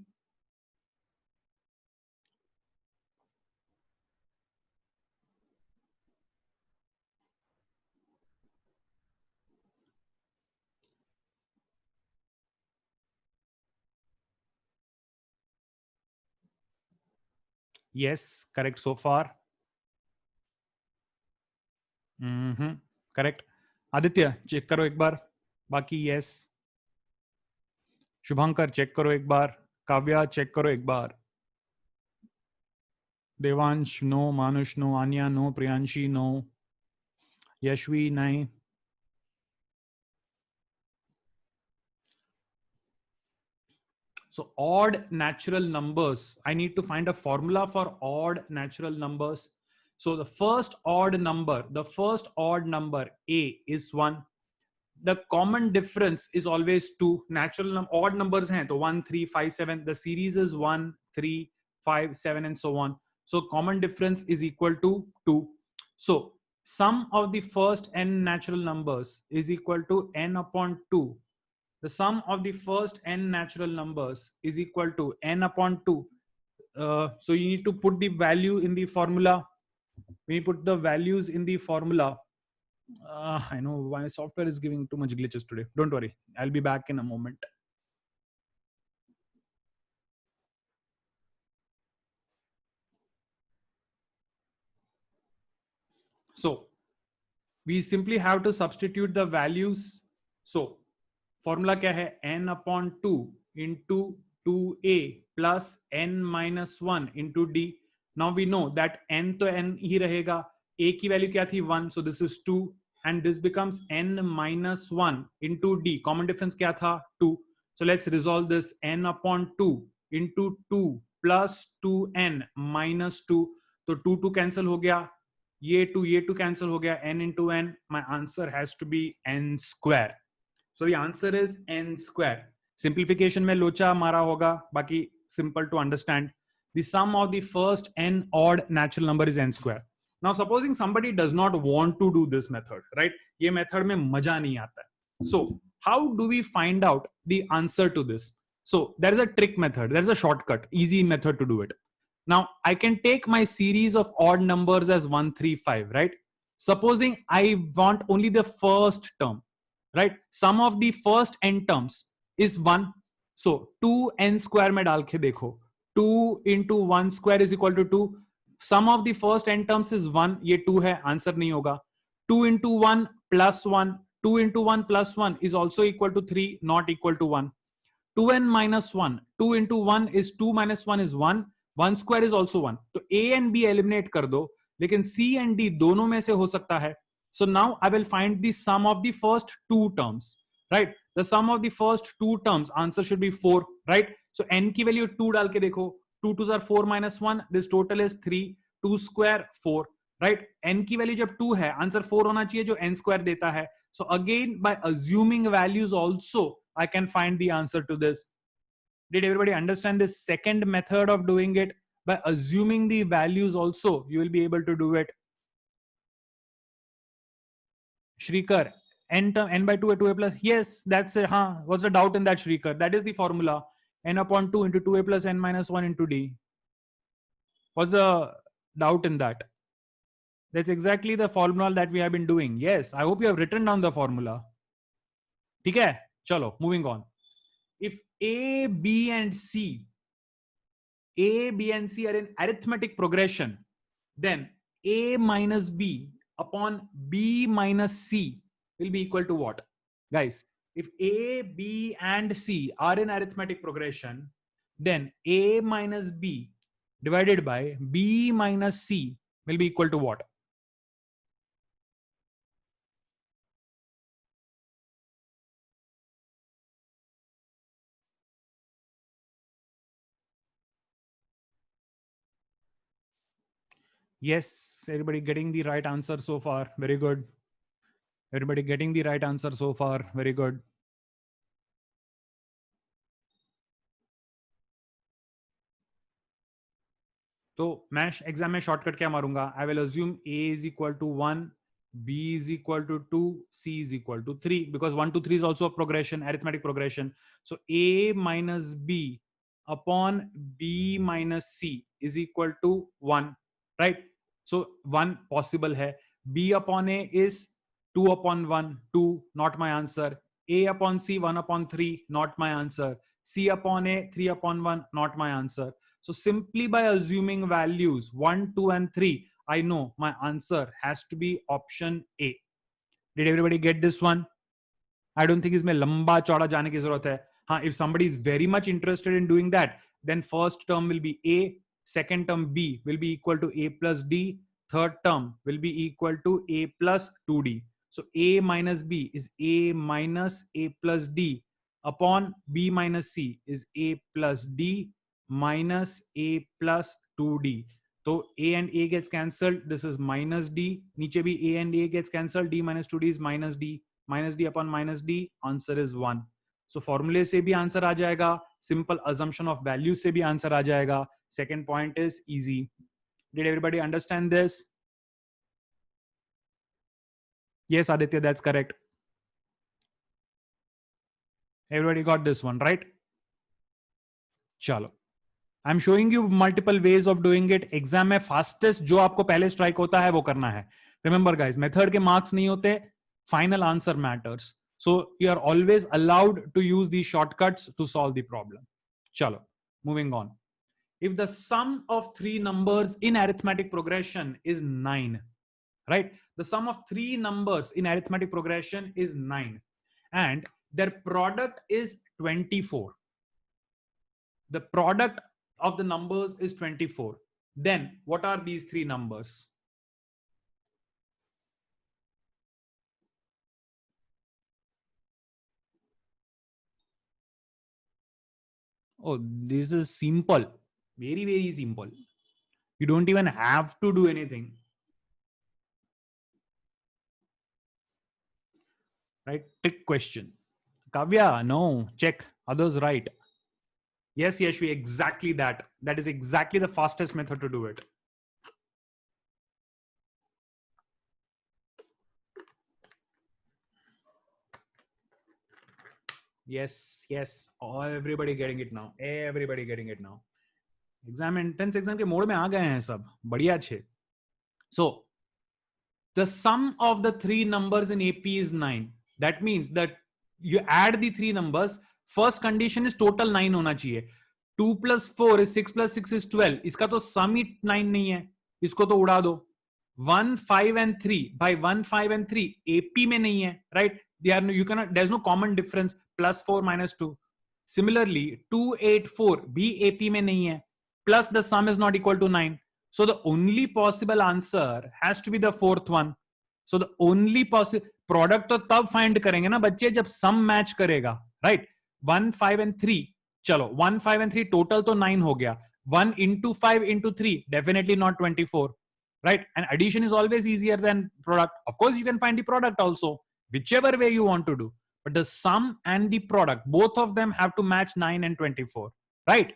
[SPEAKER 1] Yes, correct so far. Correct. Aditya check करो एक बार. बाकी yes. शुभंकर check करो एक बार. Kavya check करो एक बार. Devansh no. Manush no. Anya no. Priyanshi no. Yashvi नहीं. So odd natural numbers, I need to find a formula for odd natural numbers. So the first odd number a is 1. The common difference is always 2. Natural odd numbers hain to 1 3 5 7. The series is 1 3 5 7 and so on. So common difference is equal to 2. So sum of the first n natural numbers is equal to n upon 2. The sum of the first n natural numbers is equal to n upon 2. So you need to put the value in the formula. We put the values in the formula. I know my software is giving too much glitches today. Don't worry, I'll be back in a moment. So we simply have to substitute the values. So formula क्या है, n upon 2 into 2a plus n minus 1 into d. Now we know that n तो n ही रहेगा, a की वैल्यू क्या थी 1, so this is 2 and this becomes n minus 1 into d. Common difference क्या था 2. So let's resolve this. N upon 2 into 2 plus 2n minus 2. तो 2 cancel हो गया, ये 2 cancel हो गया, n into n. My answer has to be n square. So the answer is n square. Simplification में लोचा मारा होगा, बाकी simple to understand. The sum of the first n odd natural number is n square. Now supposing somebody does not want to do this method, right? ये method में मजा नहीं आता है. So how do we find out the answer to this? So there is a trick method, there is a shortcut, easy method to do it. Now I can take my series of odd numbers as 1, 3, 5, right? Supposing I want only the first term, right? Sum of the first n terms is 1. So 2n square में डाल के देखो, 2 into 1 square is equal to 2. Sum of the first n terms is 1. ये 2 है, answer नहीं होगा. 2 into 1 plus 1. 2 into 1 plus 1 is also equal to 3, not equal to 1. 2n minus 1. 2 into 1 is 2 minus 1 is 1. 1 square is also 1. तो a and b eliminate कर दो, लेकिन c and d दोनों में से हो सकता है. So now I will find the sum of the first two terms, right? The sum of the first two terms, answer should be 4, right? So n की value 2 डाल के देखो, 2 2s are 4 minus 1, this total is 3, 2 square 4, right? n की value जब 2 है, answer 4 होना चाहिए जो n square देता है. So again, by assuming values also, I can find the answer to this. Did everybody understand this second method of doing it? By assuming the values also, you will be able to do it. Shrikar, n term n by 2 a 2a plus. Yes, that's it. Huh? What's the doubt in that, Shrikar? That is the formula. N upon 2 into 2a plus n minus 1 into d. What's the doubt in that? That's exactly the formula that we have been doing. Yes, I hope you have written down the formula. Okay, chalo, moving on. If A, B, and C are in arithmetic progression, then A minus B upon B minus C will be equal to what? Guys, if A, B, and C are in arithmetic progression, then A minus B divided by B minus C will be equal to what? Yes, everybody getting the right answer so far. Very good. Everybody getting the right answer so far. Very good. तो मैं exam में shortcut क्या मारूंगा? I will assume a is equal to 1, b is equal to 2, c is equal to 3, because 1 2 3 is also a progression, arithmetic progression. So a minus b upon b minus c is equal to 1, right? So 1 possible है. b upon a is 2 upon 1, 2, not my answer. A upon c 1 upon 3, not my answer. C upon a 3 upon 1, not my answer. So simply by assuming values 1, 2, and 3, I know my answer has to be option A. Did everybody get this one? I don't think इसमें लंबा चौड़ा जाने की जरूरत है. हाँ, if somebody is very much interested in doing that, then first term will be A, second term B will be equal to A plus D, third term will be equal to A plus 2D. So A minus B is A minus A plus D upon B minus C is A plus D minus A plus 2D. So A and A gets cancelled. This is minus D. नीचे भी A and A gets cancelled. D minus 2D is minus D. Minus D upon minus D. Answer is 1. So formula से भी answer आ जाएगा. Simple assumption of values से भी answer आ जाएगा. Second point is easy. Did everybody understand this? Yes, Aditya, that's correct. Everybody got this one, right? Chalo. I'm showing you multiple ways of doing it. Exam में fastest जो आपको पहले strike होता है वो करना है. Remember guys, method के marks नहीं होते, final answer matters. So you are always allowed to use these shortcuts to solve the problem. Chalo, moving on. If the sum of three numbers in arithmetic progression is 9, right? The sum of three numbers in arithmetic progression is 9 and their product is 24. The product of the numbers is 24. Then what are these three numbers? Oh, this is simple. Very, very simple. You don't even have to do anything. Right? Trick question. Kavya, no. Check. Others right. Yes, Yashvi, exactly that. That is exactly the fastest method to do it. Yes, yes. Oh, everybody getting it now. Everybody getting it now. Exam entrance exam के mode में आ गए हैं सब. बढ़िया छे. So, the sum of the three numbers in AP is 9. That means that you add the three numbers. First condition is total 9 होना चाहिए. 2 plus 4 is 6 plus 6 is 12. इसका तो sum ही 9 नहीं है. इसको तो उड़ा दो. 1, 5 and 3. By 1, 5 and 3 AP में नहीं है. Right? There's no common difference. Plus 4 minus 2. Similarly, 2, 8, 4 भी AP में नहीं है. Plus the sum is not equal to 9. So the only possible answer has to be the fourth one. So the only possible product तो तब find करेंगे ना बच्चे जब sum match करेगा, right? 1, 5 and 3. चलो 1, 5 and 3 total तो 9 हो गया. 1 into 5 into 3 definitely not 24, right? And addition is always easier than product. Of course, you can find the product also, whichever way you want to do. But the sum and the product, both of them have to match 9 and 24, right?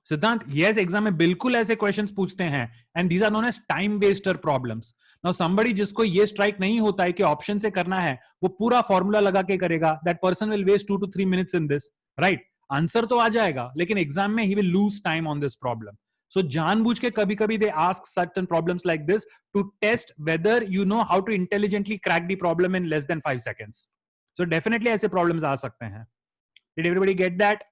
[SPEAKER 1] Siddhant yes exam में बिल्कुल ऐसे questions पूछते हैं and these are known as time waster problems. Now somebody जिसको ये strike नहीं होता है कि ऑप्शन से करना है वो पूरा फॉर्मूला लगा के करेगा. That person will waste 2 to 3 minutes in this, right? Answer तो आ जाएगा लेकिन एग्जाम में ही will lose time on this problem. So जानबूझ के कभी कभी they ask certain problems like this to test whether you know how to intelligently crack the problem in less than 5 seconds. So definitely ऐसे problems आ सकते हैं. Did everybody get that?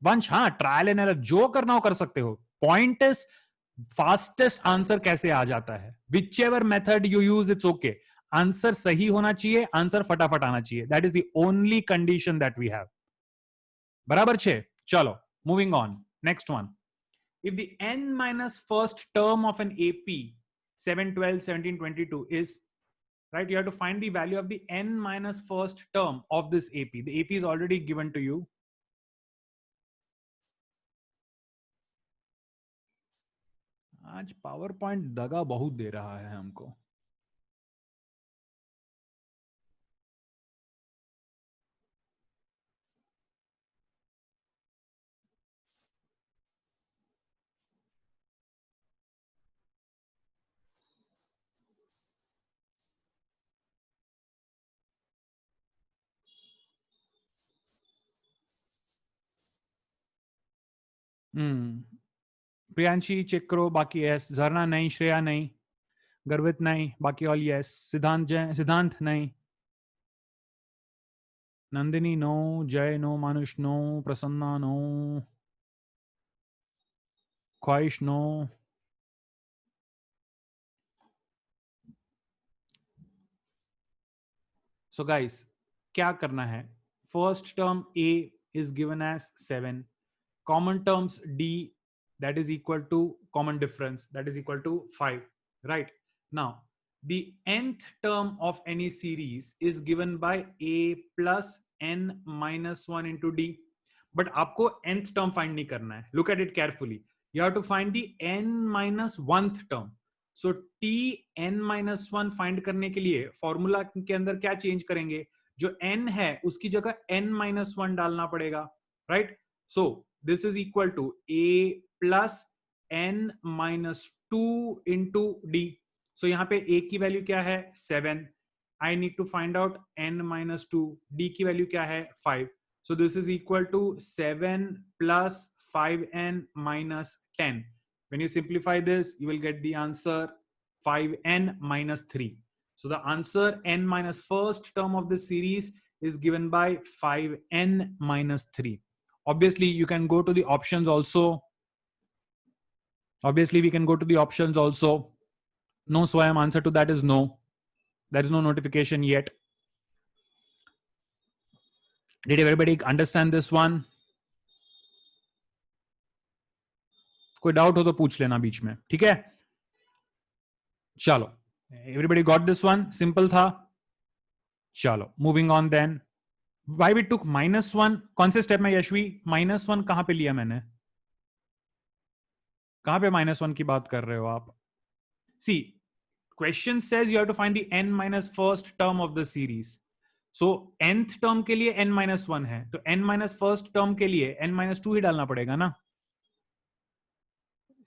[SPEAKER 1] Vansh, हाँ, trial and error जो करना हो कर सकते हो. पॉइंट इज फास्टेस्ट आंसर कैसे आ जाता है. Whichever method you use it's okay. Answer सही होना चाहिए, आंसर फटाफट आना चाहिए. That is the only condition that we have. बराबर छे. चलो moving on. Next one. If the n minus first term of an AP 7, 12, 17, 22 is right, you have to find the value of the n minus first term of this AP. The AP is already given to you. आज power point दगा बहुत दे रहा है हमको. Priyanshi check करो. बाकी yes. झरना नहीं, श्रेया नहीं, गर्वित नहीं, बाकी ऑल यस. सिद्धांत नहीं, Nandini no, Jay no, Manush no, Prasanna no, Khwahish no. So guys क्या करना है. First term A is given as 7. Common terms D, that is equal to common difference, that is equal to 5, right? Now the nth term of any series is given by a plus n minus 1 into d. but आपको nth term find नहीं करना है. look at it carefully. you have to find the n minus 1th term. so t n minus 1 find करने के लिए formula के अंदर क्या चेंज करेंगे. जो n है उसकी जगह n minus 1 डालना पड़ेगा, right? so this is equal to a plus n minus 2 into d. so यहाँ पे a की वैल्यू क्या है 7. I need to find out n minus 2. d की वैल्यू क्या है 5. so this is equal to 7 plus 5n minus 10. when you simplify this you will get the answer 5n minus 3. so the answer n minus first term of this series is given by 5n minus 3. obviously you can go to the options also. Obviously, we can go to the options also. No SWAYAM, answer to that is no. There is no notification yet. Did everybody understand this one? कोई doubt हो तो पूछ लेना बीच में, ठीक है? चलो, everybody got this one? Simple था. चलो, moving on then. Why we took -1? कौन से स्टेप में यशवी? -1 कहां पे लिया मैंने? कहां पे -1 की बात कर रहे हो आप? See, question says you have to find the n minus first term of the series. So nth term के लिए n minus 1 है, तो n minus first term के लिए n minus 2 ही डालना पड़ेगा ना?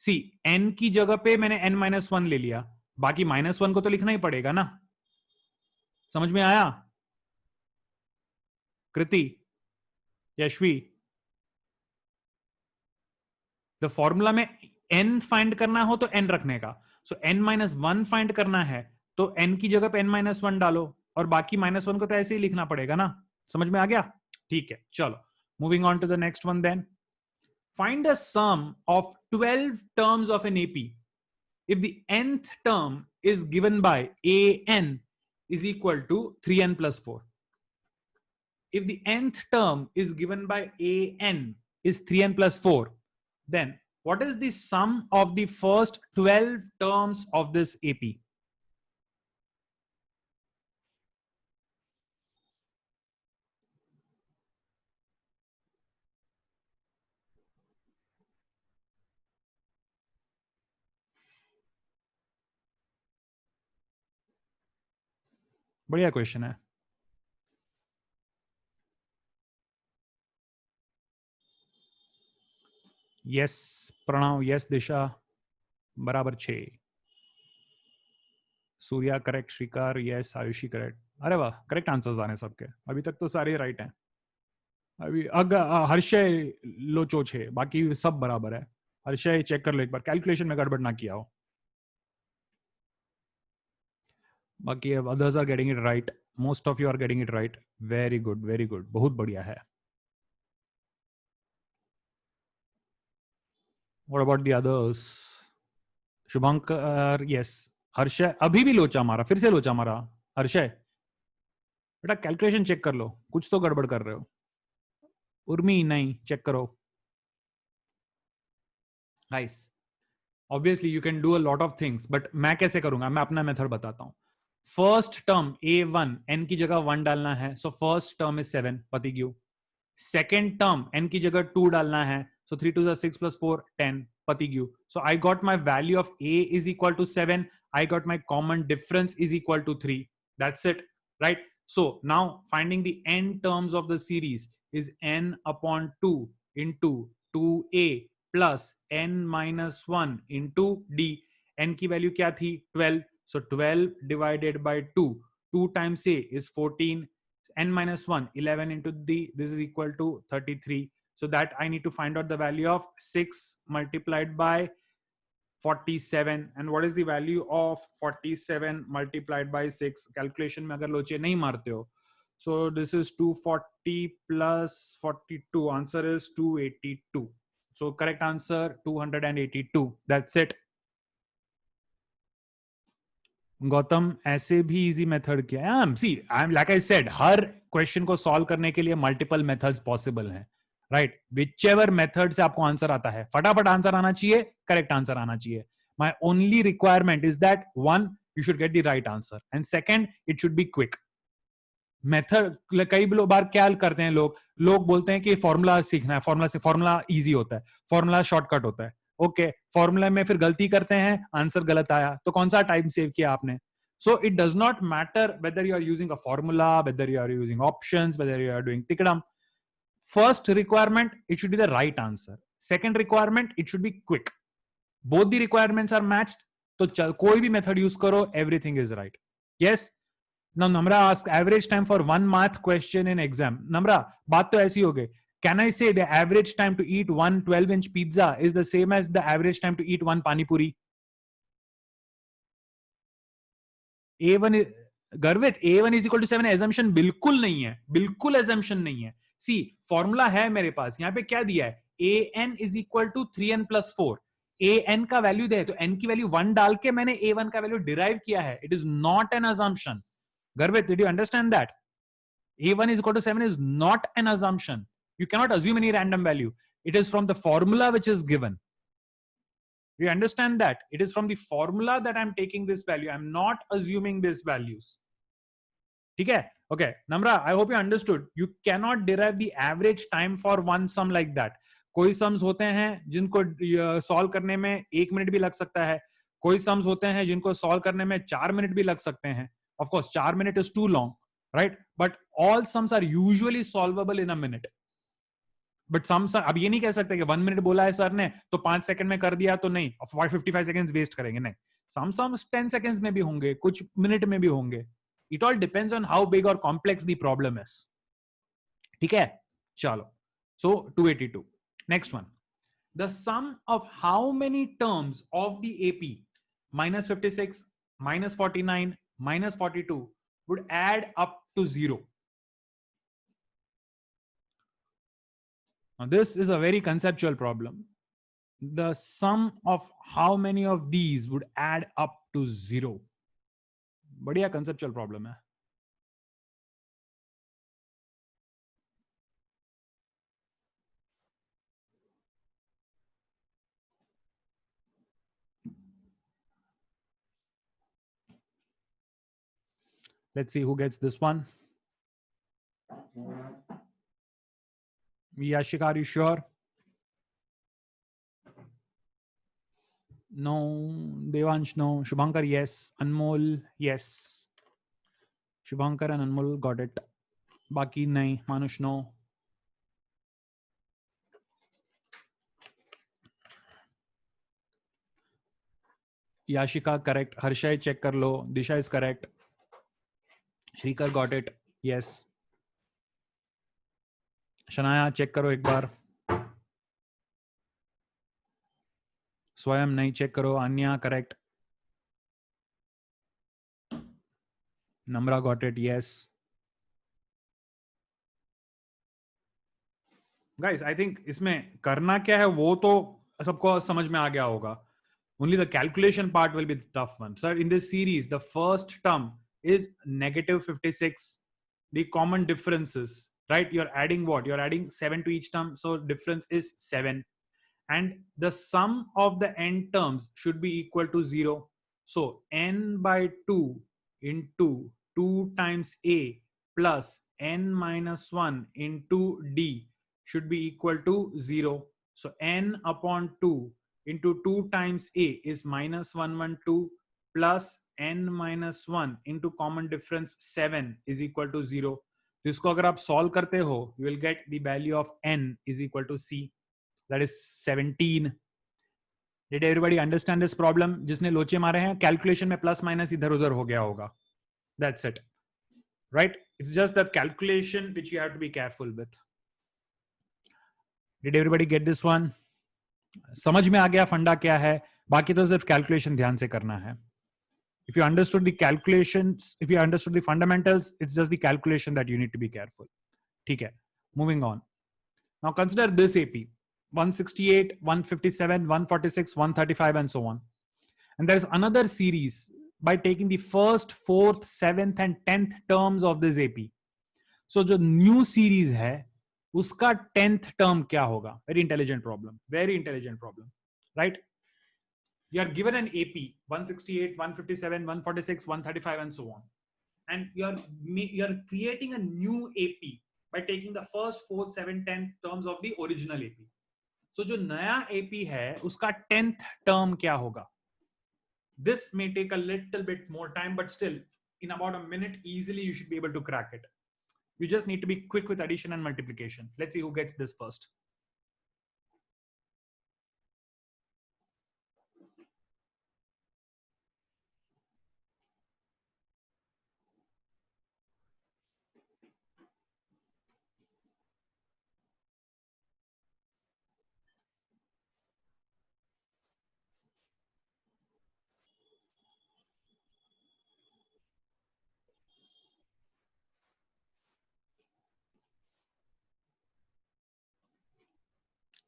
[SPEAKER 1] See, n की जगह पे मैंने n minus 1 ले लिया, बाकी -1 को तो लिखना ही पड़ेगा ना? समझ में आया? कृति, यशवी, द फॉर्मूला में n फाइंड करना हो तो n रखने का, सो n minus 1 फाइंड करना है तो n की जगह पे n minus 1 डालो और बाकी -1 को तो ऐसे ही लिखना पड़ेगा ना? समझ में आ गया? ठीक है, चलो, moving on to the next one then. Find a sum of 12 terms of an AP if the nth term is given by an is equal to 3n plus 4. If the nth term is given by an is 3n plus 4, then what is the sum of the first 12 terms of this AP? बढ़िया question है. Yes Pranav, yes दिशा, बराबर 6. Surya correct, श्रीकार yes, Ayushi correct. अरे वाह, correct answers आने सबके. अभी तक तो सारे राइट हैं. अभी हर्षय लोचो 6, बाकी सब बराबर है. हर्षय चेक कर लो एक बार, कैलकुलेशन में गड़बड़ ना किया हो. बाकी others are getting it right. Most of you are getting it right. Very good, very good. बहुत बढ़िया है. What about the others? Shubhankar yes. हर्षय अभी भी लोचा मारा, फिर से लोचा मारा. हर्षय बेटा कैलकुलेशन चेक कर लो, कुछ तो गड़बड़ कर रहे हो. उर्मी नहीं, चेक करो. Guys, obviously you can do a lot of things, but मैं कैसे करूंगा? मैं अपना मेथड बताता हूं. फर्स्ट टर्म a1, n की जगह 1 डालना है, सो फर्स्ट टर्म इज 7, पति क्यू. सेकेंड टर्म n की जगह 2 डालना है, सो 3 2 6 plus 4 10, पति क्यू. So I got my value of a is equal to 7. I got my common difference is equal to 3. That's it, right? So now finding the n terms of the series is n upon 2 into 2a plus n minus 1 into d. n की वैल्यू क्या थी? 12. So 12 divided by 2. 2 times a is 14. n minus 1, 11 into d. This is equal to 33. So that I need to find out the value of 6 multiplied by 47. And what is the value of 47 multiplied by 6? Calculation में अगर लोचे नहीं मारते हो, so this is 240 plus 42. Answer is 282. So correct answer 282. That's it. Gautam ऐसे भी easy method क्या है? See I am like I said, हर क्वेश्चन को सॉल्व करने के लिए मल्टीपल मेथड्स पॉसिबल हैं, राइट? विचएवर मेथड से आपको आंसर आता है, फटाफट आंसर आना चाहिए, करेक्ट आंसर आना चाहिए. My only requirement is that one, you should get the right answer, and second, it should be quick. Method कई बार क्या करते हैं लोग बोलते हैं कि फॉर्मूला सीखना है, फॉर्मूला इजी होता है, फॉर्मूला शॉर्टकट होता है. ओके, फॉर्मूला में फिर गलती करते हैं, आंसर गलत आया, तो कौन सा टाइम सेव किया आपने? So it does not matter whether you are using a formula, whether you are using options, whether you are doing tikadam. First requirement, it should be the right answer. Second requirement, it should be quick. Both the requirements are matched. तो कोई भी method use करो, everything is right. Yes. Now Namra asked average time for one math question in exam. Namra, बात तो ऐसी हो गई. Can I say the average time to eat one 12-inch pizza is the same as the average time to eat one pani puri? A1 गर्वित, A1 is equal to 7 assumption बिल्कुल नहीं है, बिल्कुल assumption नहीं है. सी फॉर्मूला है मेरे पास, यहां पे क्या दिया है? an is equal to 3n plus 4. A N का वैल्यू दे तो एन की वैल्यू 1 डाल के मैंने ए वन का वैल्यू डिराइव किया है. It is not an assumption. Garvit, did you understand that? A1 is equal to 7 is not an assumption. You cannot assume any random value. It is from the formula which is given. You understand that? It is from the formula that I'm taking this value. I'm not assuming these values. Okay? Okay. Namra, I hope you understood. You cannot derive the average time for one sum like that. कोई sums होते हैं जिनको solve करने में 1 minute भी लग सकता है. कोई सम्स होते हैं जिनको सॉल्व करने में 4 मिनट भी लग सकते हैं. Of course, 4 minutes is too long, right? But all sums are usually solvable in a minute. But sums अब ये नहीं कह सकते कि 1 minute बोला है सर ने तो 5 सेकंड में कर दिया तो नहीं, 55 seconds वेस्ट करेंगे. नहीं, sums 10 seconds में भी होंगे, कुछ मिनट में भी होंगे. It all depends on how big or complex the problem is. ठीक है, चलो. So 282. Next one. The sum of how many terms of the AP minus 56, minus 49, minus 42 would add up to 0. Now this is a very conceptual problem. The sum of how many of these would add up to 0. बढ़िया conceptual problem है. Let's see who gets this one. Yashika, are you sure? No. Devansh, no. Shubhankar, yes. Anmol, yes. Shubhankar and Anmol got it. Baki, nahi. Manush, no. Yashika, correct. Harshay, check kar lo. Disha is correct. Shrikar got it. Yes. Shanaya, check करो एक बार. स्वयं नहीं, check करो. Anya, correct. Namra got it. Yes. Guys, I think इसमें करना क्या है वो तो सबको समझ में आ गया होगा. Only the calculation part will be the tough one. So in this series, the first term is negative 56. The common differences, right? You're adding what? You're adding 7 to each term. So difference is 7. And the sum of the n terms should be equal to 0. So n by 2 into 2 times a plus n minus 1 into d should be equal to 0. So n upon 2 into 2 times a is minus 112 plus n minus 1 into common difference 7 is equal to 0. तो इसको अगर आप solve करते हो, you will get the value of n is equal to c. That is 17. Did everybody understand this problem? जिसने लोचे मारे हैं, calculation में प्लस माइनस इधर उधर हो गया होगा. That's it. Right? It's just the calculation which you have to be careful with. Did everybody get this one? समझ में आ गया फंडा क्या है? बाकी तो सिर्फ कैलकुलेशन ध्यान से करना है. If you understood the calculations, if you understood the fundamentals, it's just the calculation that you need to be careful. ठीक है. Moving on. Now consider this AP. 168, 157, 146, 135, and so on. And there's another series by taking the first, fourth, seventh, and 10th terms of this AP. So जो new series है, उसका 10th term क्या होगा? Very intelligent problem. Very intelligent problem. Right? You are given an AP 168, 157, 146, 135, and so on. And you're creating a new AP by taking the first, fourth, seventh, 10th terms of the original AP. So जो नया AP है उसका 10th term क्या होगा? This may take a little bit more time, but still in about a minute easily you should be able to crack it. You just need to be quick with addition and multiplication. Let's see who gets this first.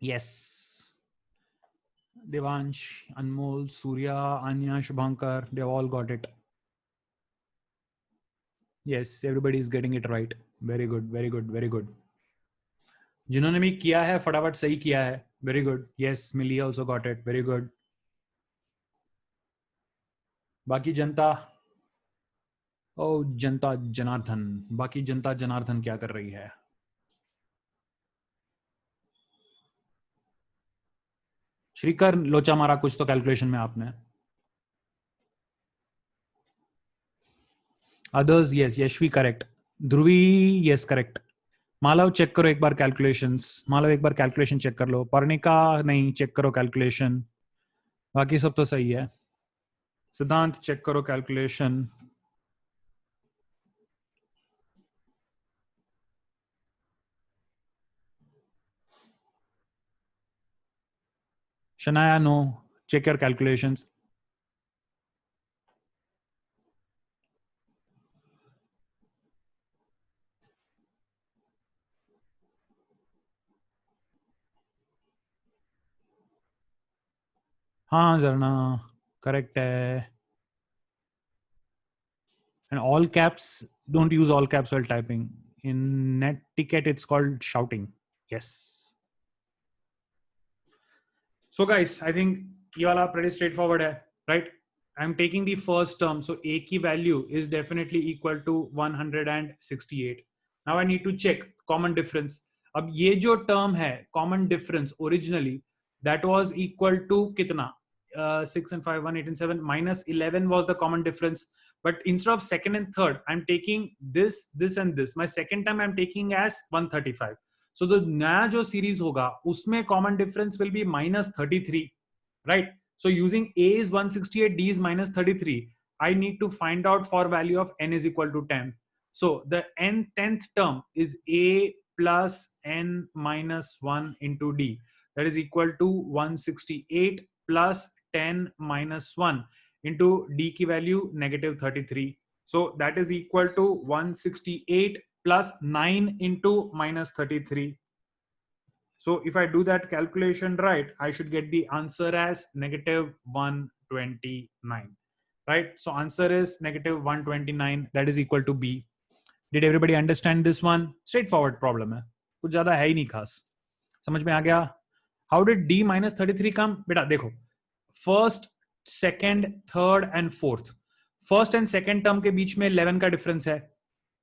[SPEAKER 1] Yes. Devansh, Anmol, Surya, Anya, Shubhankar, they all got it. Yes, everybody is getting it right. Very good, very good, very good. जिन्होंने भी किया है फटाफट सही किया है. Very good. Yes, Millie also got it. Very good. बाकी जनता, ओ जनता जनार्दन, बाकी जनता जनार्दन क्या कर रही है? श्रीकर लोचा मारा कुछ तो कैलकुलेशन में आपने. अदर्स यस, यशवी करेक्ट, ध्रुवी यस करेक्ट. मालव चेक करो एक बार कैलकुलेशंस, मालव एक बार कैलकुलेशन चेक कर लो. पर्णिका नहीं, चेक करो कैलकुलेशन. बाकी सब तो सही है. सिद्धांत चेक करो calculation. Shanaya no, check your calculations. हाँ झरना करेक्ट है. And all caps, don't use all caps while typing. In Netiquette, it's called shouting. Yes. So guys, I think ये वाला pretty straightforward है, right? I'm taking the first term, so A की value is definitely equal to 168. Now I need to check common difference. अब ये जो term है common difference originally that was equal to कितना? 6 and 5, 1, 8 and 7 minus 11 was the common difference. But instead of second and third, I'm taking this, this and this. My second term I'm taking as 135. So the नया जो series होगा उसमें common difference will be minus 33, right? So using A is 168, D is minus 33. I need to find out for value of n is equal to 10. So the n10th term is A plus n minus 1 into D. That is equal to 168 plus 10 minus 1 into D की value negative 33. So that is equal to 168 plus 9 into minus 33. So if I do that calculation right, I should get the answer as negative 129, right? So answer is negative 129, that is equal to B. Did everybody understand this one? Straightforward problem है, कुछ ज्यादा है ही नहीं खास. समझ में आ गया? How did D minus 33 come? बेटा देखो, first, second, third and fourth. First and second term के बीच में 11 का डिफरेंस है,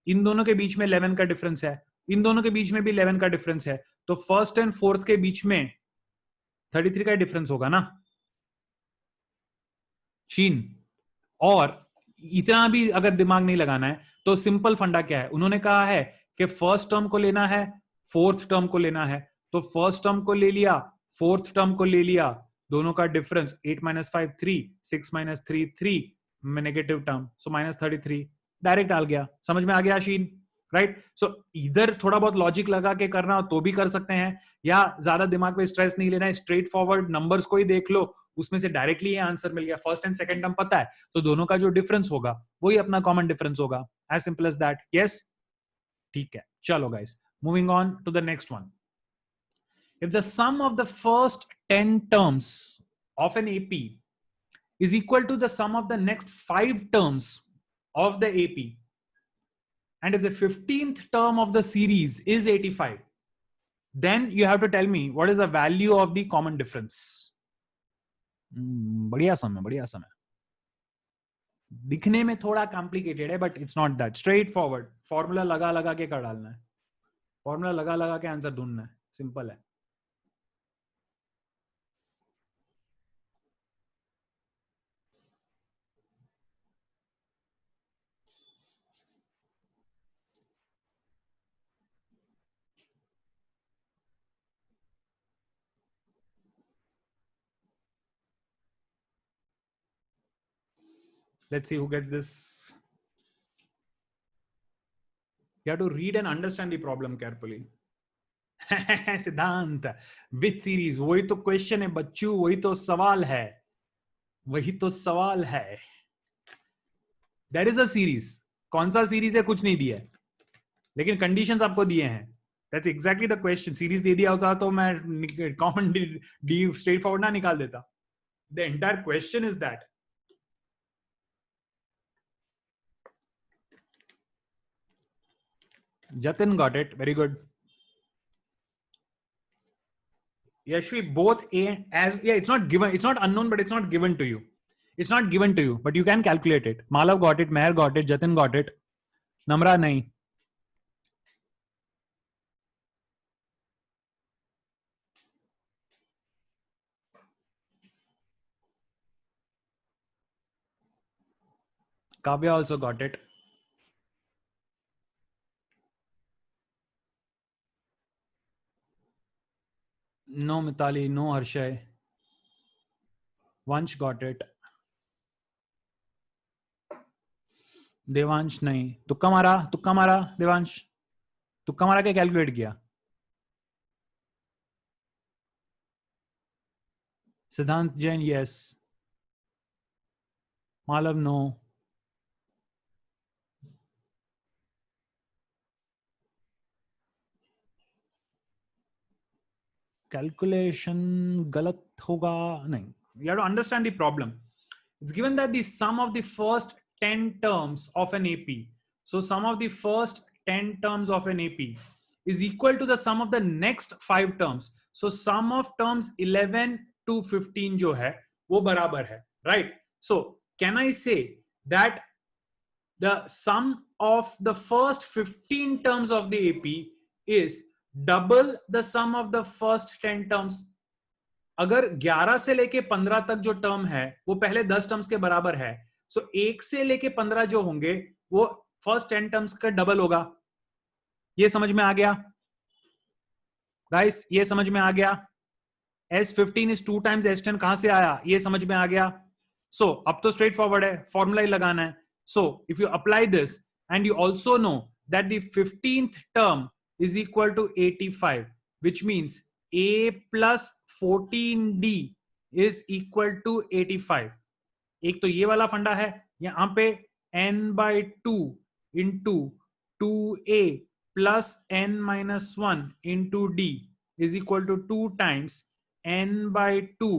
[SPEAKER 1] इन दोनों के बीच में 11 का डिफरेंस है, इन दोनों के बीच में भी 11 का डिफरेंस है. तो फर्स्ट एंड फोर्थ के बीच में 33 का डिफरेंस होगा ना शीन. और इतना भी अगर दिमाग नहीं लगाना है तो सिंपल फंडा क्या है, उन्होंने कहा है कि फर्स्ट टर्म को लेना है, फोर्थ टर्म को लेना है. तो फर्स्ट टर्म को ले लिया, फोर्थ टर्म को ले लिया, दोनों का डिफरेंस 8 minus 5 3, 6 minus 3 3 में negative term, so minus 33 direct डाल गया. समझ में आ गया शीन, राइट? सो इधर थोड़ा बहुत लॉजिक लगा के करना हो तो भी कर सकते हैं, या ज्यादा दिमाग पे स्ट्रेस नहीं लेना है, स्ट्रेट फॉरवर्ड नंबर्स को ही देख लो, उसमें से डायरेक्टली ये आंसर मिल गया. फर्स्ट एंड सेकंड टर्म पता है तो दोनों का जो डिफरेंस होगा वही अपना कॉमन डिफरेंस होगा. As simple as that. Yes, ठीक है. चलो guys, moving on to the next one. If the sum of the first 10 terms of an AP is equal to the sum of the next 5 terms of the AP, and if the 15th term of the series is 85, then you have to tell me what is the value of the common difference. बढ़िया सम है, बढ़िया सम है. दिखने में थोड़ा complicated है but it's not that straight forward. Formula लगा लगा के कर डालना है, फॉर्मूला लगा लगा के आंसर ढूंढना है, सिंपल है. Let's see who gets this. You have to read and understand the problem carefully. सिद्धांत, विच सीरीज? वही तो क्वेश्चन है बच्चू, वही तो सवाल है, वही तो सवाल है. There is a series. कौन सा सीरीज है कुछ नहीं दिया है, लेकिन कंडीशंस आपको दिए हैं. That's exactly the question. Series दे दिया होता तो मैं कॉमन डी स्ट्रेट फॉरवर्ड ना निकाल देता. The entire question is that. Jatin got it. Very good. Yashvi, both A and as, yeah, it's not given, it's not unknown, but it's not given to you. It's not given to you, but you can calculate it. Malav got it, Meher got it, Jatin got it. Namra nahi. Kavya also got it. No Mitali, no Harshay. Vansh got it. Devansh नहीं. तुक्का मारा देवांश. तुक्का मारा क्या calculate किया? Siddhant Jain yes. Malav no. Calculation गलत होगा नहीं. You have to understand the problem. It's given that the sum of the first 10 terms of an AP, so sum of the first 10 terms of an AP is equal to the sum of the next 5 terms. So sum of terms 11 to 15 जो है वो बराबर है, right? So can I say that the sum of the first 15 terms of the AP is double the sum of the first 10 terms? अगर 11 से लेके 15 तक जो टर्म है वो पहले 10 टर्म्स के बराबर है, सो 1 से लेके 15 जो होंगे वो फर्स्ट 10 टर्म्स का डबल होगा. ये समझ में आ गया गाइस? ये समझ में आ गया? S15 इज 2 टाइम्स S10 कहां से आया? ये समझ में आ गया? सो अब तो स्ट्रेट फॉरवर्ड है, फॉर्मूला ही लगाना है. So if you apply this and you also know that the 15th term is equal to 85, which means A plus 14D is equal to 85. एक तो ये वाला फंडा है. यहां पे n by 2 into 2A plus n minus 1 into D is equal to 2 times n by 2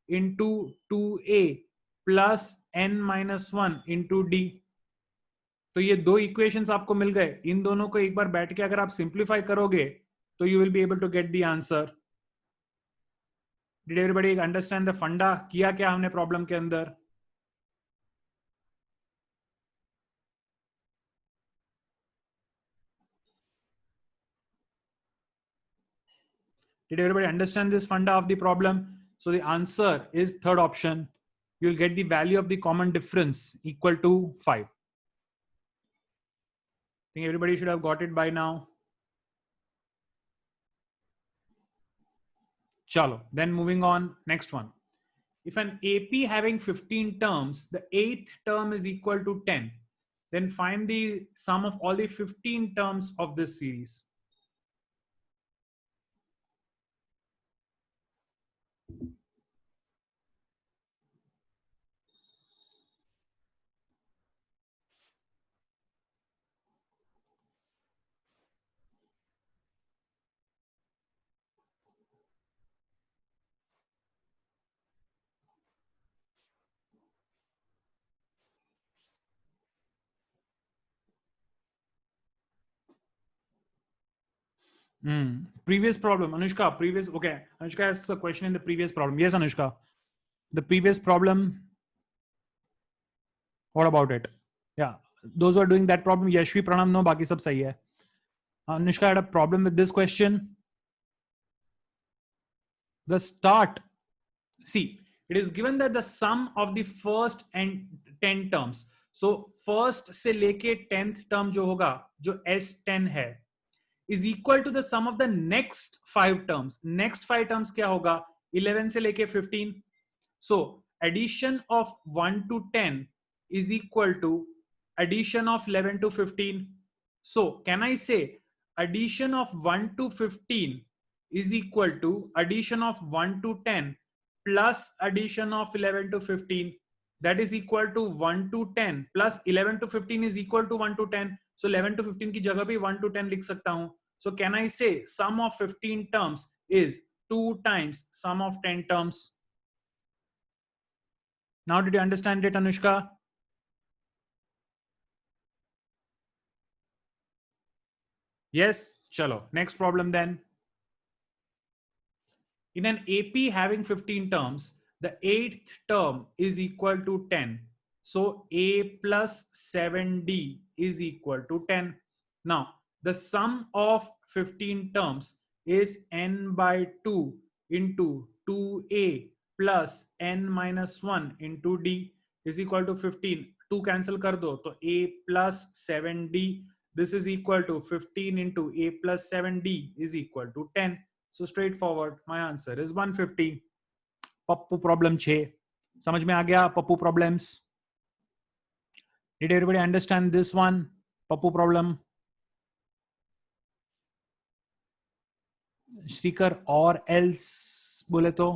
[SPEAKER 1] into 2A plus n minus 1 into D. तो ये दो इक्वेशंस आपको मिल गए. इन दोनों को एक बार बैठ के अगर आप सिंप्लीफाई करोगे तो you will be able to get the answer. Did everybody understand the funda? किया क्या हमने प्रॉब्लम के अंदर? Did everybody understand this funda of the problem? So the answer is third option. You will get the value of the common difference equal to 5. I think everybody should have got it by now. Chalo. Then moving on, next one. If an AP having 15 terms, the 8th term is equal to 10, then find the sum of all the 15 terms of this series. Previous problem, Anushka, previous, okay. Anushka has a question in the previous problem. Yes, Anushka. The previous problem, what about it? Yeah, those who are doing that problem, Yashvi, Pranam, no, baki sab sahi hai. Anushka had a problem with this question. The start, see, it is given that the sum of the first and 10 terms. So first से लेके 10th term जो होगा, जो S10 है, is equal to the sum of the next 5 terms. Next 5 terms क्या होगा? 11 से लेके 15. So addition of 1 to 10 is equal to addition of 11 to 15. So can I say addition of 1 to 15 is equal to addition of 1 to 10 plus addition of 11 to 15? That is equal to 1 to 10 plus 11 to 15 is equal to 1 to 10. So 11 to 15 की जगह भी 1 to 10 लिख सकता हूं. So can I say sum of 15 terms is 2 times sum of 10 terms? Now did you understand it, Anushka? Yes? Chalo. Next problem then. In an AP having 15 terms, the eighth term is equal to 10. So A plus 7D is equal to 10. Now, the sum of 15 terms is n by 2 into 2A plus n minus 1 into D is equal to 15. 2 cancel kar do. So A plus 7D, this is equal to 15 into A plus 7D is equal to 10. So straightforward, my answer is 150. Pappu problem 6 समझ में आ गया? Pappu problems, did everybody understand this one? Pappu problem, Shrikar और else बोले तो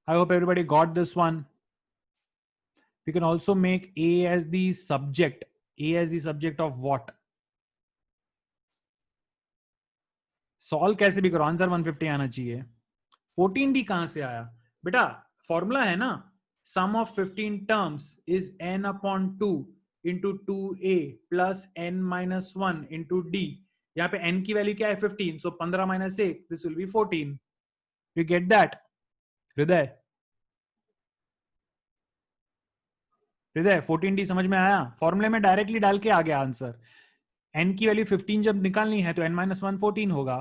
[SPEAKER 1] I hope everybody got this one. We can also make A as the subject. A as the subject of what? Solve कैसे भी करो, आंसर 150 आना चाहिए. 14D कहां से आया बेटा? फॉर्मूला है ना, sum of 15 terms is n upon 2 into 2a plus n minus 1 into d. यहाँ पे n की वैल्यू क्या है? 15. So 15 minus 1, this will be 14. You get that? Hriday, Hriday 14D समझ में आया? फॉर्मूले में डायरेक्टली डाल के आ गया आंसर. n की वैल्यू 15 जब निकालनी है तो n माइनस 1 14 होगा.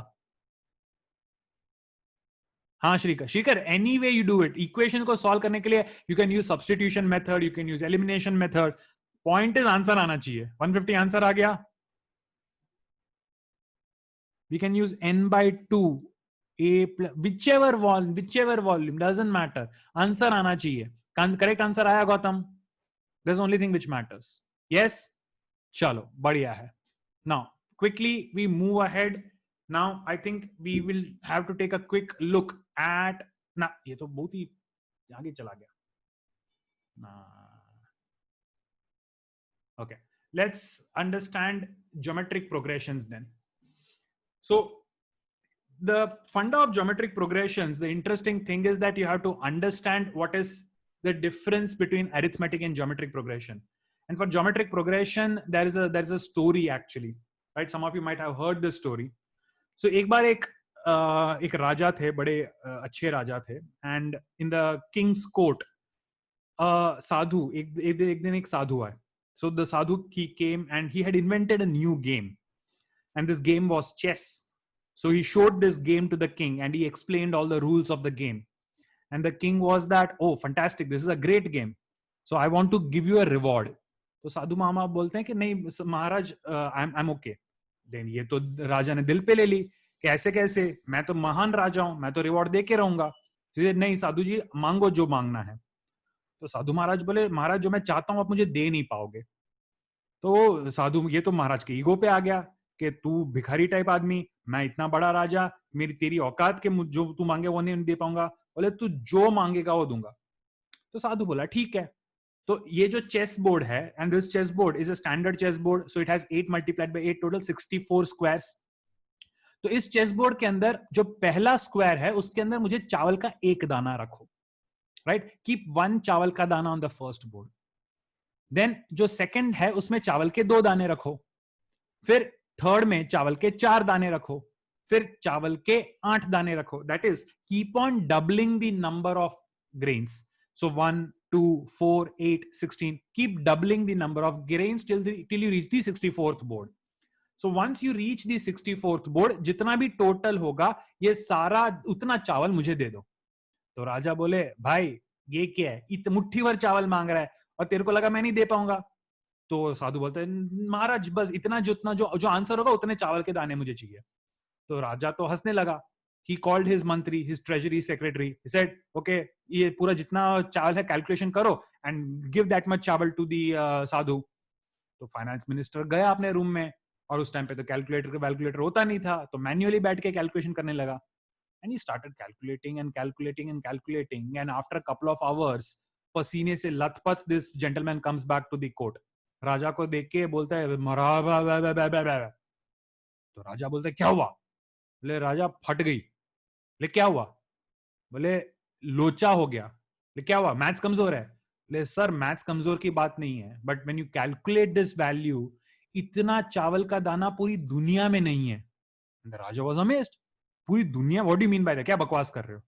[SPEAKER 1] हाँ Shrikar, Shrikar anyway you do it, equation को सॉल्व करने के लिए you can use substitution method, you can use elimination method. Point is answer आना चाहिए. 150 आंसर आ गया. We can use n by 2 a whichever volume doesn't matter, answer आना चाहिए. करेक्ट आंसर आया Gautam? There's only thing which matters. Yes? चलो बढ़िया है. Now quickly we move ahead. Now I think we will have to take a quick look at, ना ये तो बहुत ही आगे चला गया. Okay, let's understand geometric progressions then. So the funda of geometric progressions, the interesting thing is that you have to understand what is the difference between arithmetic and geometric progression. And for geometric progression, there is a story actually, right? Some of you might have heard this story. So एक बार एक राजा थे, बड़े अच्छे राजा थे, and in the king's court, साधु एक दिन एक साधु आए. So the sadhu, he came and he had invented a new game, and this game was chess. So he showed this game to the king and he explained all the rules of the game. And the king was that, oh fantastic, this is a great game, so I want to give you a reward. तो साधु मामा बोलते हैं कि नहीं महाराज, I'm okay. Then ये तो राजा ने दिल पे ले ली कि ऐसे कैसे, मैं तो महान राजा हूं, मैं तो रिवॉर्ड दे के रहूंगा. नहीं साधु जी, मांगो जो मांगना है. तो साधु महाराज बोले, महाराज जो मैं चाहता हूं आप मुझे दे नहीं पाओगे. तो साधु, ये तो महाराज के ईगो पे आ गया कि तू भिखारी टाइप आदमी, मैं इतना बड़ा राजा, मेरी तेरी औकात के जो तू मांगे वो नहीं दे पाऊंगा. बोले तू जो मांगेगा वो दूंगा. तो साधु बोला ठीक है. तो ये जो चेस बोर्ड है, and this chess board is a standard chess board, so it has 8 multiplied by 8, total 64 squares. तो इस चेस बोर्ड के अंदर जो पहला स्क्वायर है उसके अंदर मुझे चावल का एक दाना रखो, राइट? कीप 1 चावल का दाना on the first board. Then जो सेकंड है उसमें चावल के 2 दाने रखो. फिर थर्ड में चावल के 4 दाने रखो. फिर चावल के 8 दाने रखो. That is keep on doubling the number of grains. So 1 2 4 8 16, keep doubling the number of grains till you reach the 64th board. So once you reach the 64th board, जितना भी टोटल होगा ये सारा उतना चावल मुझे दे दो. तो राजा बोले, भाई ये क्या है, मुट्ठी भर चावल मांग रहा है और तेरे को लगा मैं नहीं दे पाऊंगा. तो साधु बोलते हैं, महाराज बस इतना जितना जो आंसर होगा उतने चावल के दाने मुझे चाहिए. तो राजा तो हंसने लगा. He called his मंत्री, his treasury secretary. He said, okay, ये पूरा जितना चावल है कैलकुलेशन करो and give that much चावल to the साधु. तो फाइनेंस मिनिस्टर गया अपने रूम में, और उस टाइम पे तो कैलकुलेटर होता नहीं था, तो मैन्युअली बैठ के कैलकुलेशन करने लगा. And he started calculating and calculating and calculating, and after a couple of hours, पसीने से लथपथ this gentleman comes back to the court. राजा को देख के बोलता है, तो राजा बोलता है क्या हुआ? बोले राजा फट गई. बोले क्या हुआ? बोले लोचा हो गया, क्या हुआ, मैथ्स कमजोर है? ले सर मैथ्स कमजोर की बात नहीं है, but when you calculate this value, इतना चावल का दाना पूरी दुनिया में नहीं है। And the Raja was amazed. पूरी दुनिया, what do you mean by that? क्या बकवास कर रहे हो?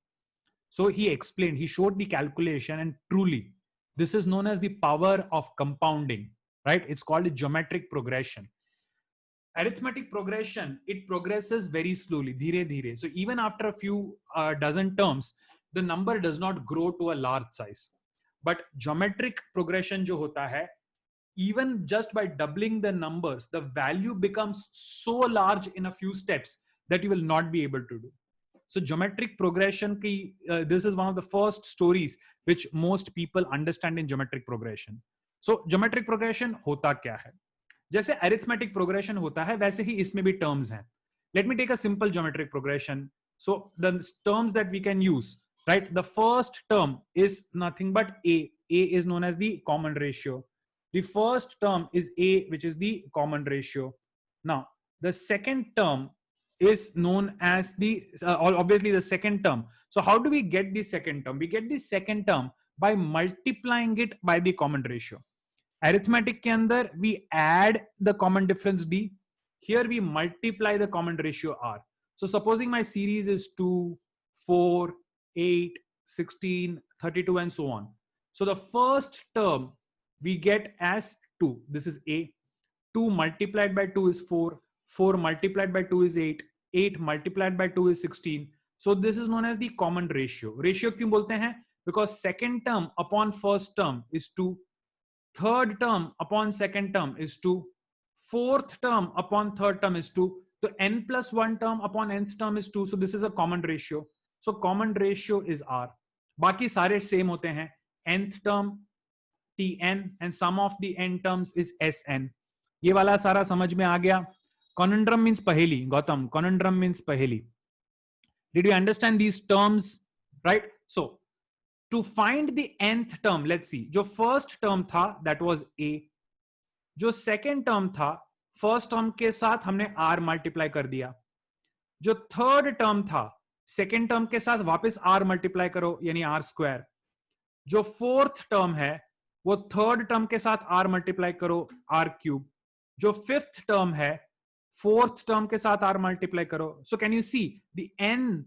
[SPEAKER 1] So he explained, he showed the calculation, and truly, this is known as the power of compounding, right? It's called a geometric progression. Arithmetic progression, it progresses very slowly, धीरे धीरे. So even after a few dozen terms, the number does not grow to a large size. But geometric progression जो होता है, even just by doubling the numbers, the value becomes so large in a few steps that you will not be able to do. So geometric progression ki, this is one of the first stories which most people understand in geometric progression. So geometric progression hota kya hai? जैसे arithmetic progression होता है वैसे ही इसमें भी terms हैं. Let me take a simple geometric progression. So the terms that we can use, right? The first term is nothing but a. A is known as the common ratio. The first term is a, which is the common ratio. Now the second term is known as the obviously the second term. So how do we get the second term? We get the second term by multiplying it by the common ratio. Arithmetic के अंदर we add the common difference d. Here we multiply the common ratio r. So supposing my series is 2, 4, 8, 16, 32 and so on. So the first term we get as 2. This is a. 2 multiplied by 2 is 4. 4 multiplied by 2 is 8. 8 multiplied by 2 is 16. So this is known as the common ratio. Ratio क्यों बोलते हैं? Because second term upon first term is 2. Third term upon second term is 2. Fourth term upon third term is 2. So n plus 1 term upon nth term is 2. So this is a common ratio. So common ratio is r. बाकी सारे same होते हैं. nth term tn and sum of the n terms is sn. ये वाला सारा समझ में आ गया. Conundrum means पहेली. गौतम, conundrum means पहेली. Did you understand these terms? Right? So to find the nth term, let's see. जो first term था that was a. जो second term था first term के साथ हमने r multiply कर दिया. जो third term था second term के साथ वापस r multiply करो यानी r square. जो fourth term है वो third term के साथ r multiply करो r cube. जो fifth term है fourth term के साथ r multiply करो. So can you see the n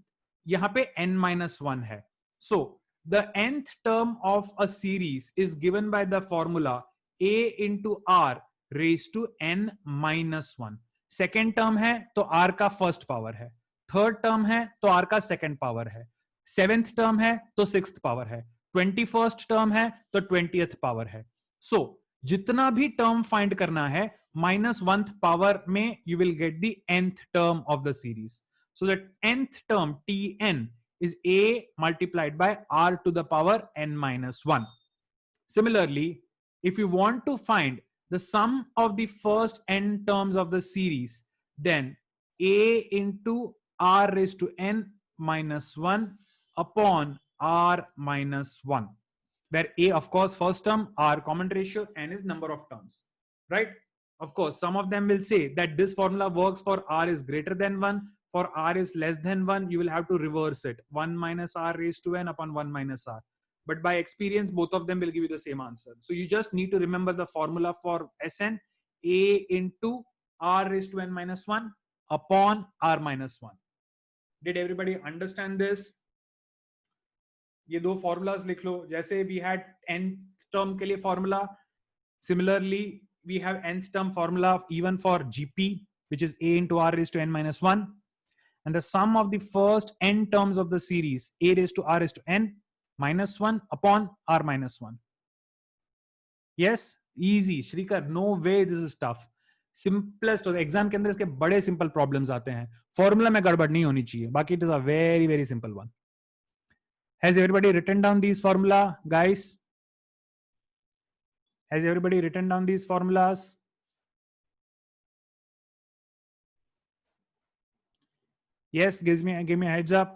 [SPEAKER 1] यहां पे n minus 1 है. So the nth term of a series is given by the formula a into r raised to n minus 1. Second term है तो r का first power है. Third term है तो r का second power है. Seventh term है तो sixth power है. 21st term है तो 20th power है. So जितना भी term find करना है minus 1th power में you will get the nth term of the series. So that nth term tn is a multiplied by r to the power n minus 1. Similarly, if you want to find the sum of the first n terms of the series, then a into r raised to n minus 1 upon r minus 1, where a of course first term, r common ratio, n is number of terms, right? Of course, some of them will say that this formula works for r is greater than 1. For r is less than 1, you will have to reverse it. 1 minus r raised to n upon 1 minus r. But by experience, both of them will give you the same answer. So you just need to remember the formula for Sn, a into r raised to n minus 1 upon r minus 1. Did everybody understand this? ये दो formulas लिख लो. जैसे we had nth term के लिए formula. Similarly, we have nth term formula even for GP, which is a into r raised to n minus 1. And the sum of the first n terms of the series a raised to r raised to n minus 1 upon r minus 1. Yes, easy. Shrikar, no way this is tough. Simplest exam के अंदर इसके बड़े simple problems आते हैं. Formula में गड़बड़ नहीं होनी चाहिए. बाकी it is a very very simple one. Has everybody written down these formula, guys? Has everybody written down these formulas? Yes, give me a heads up.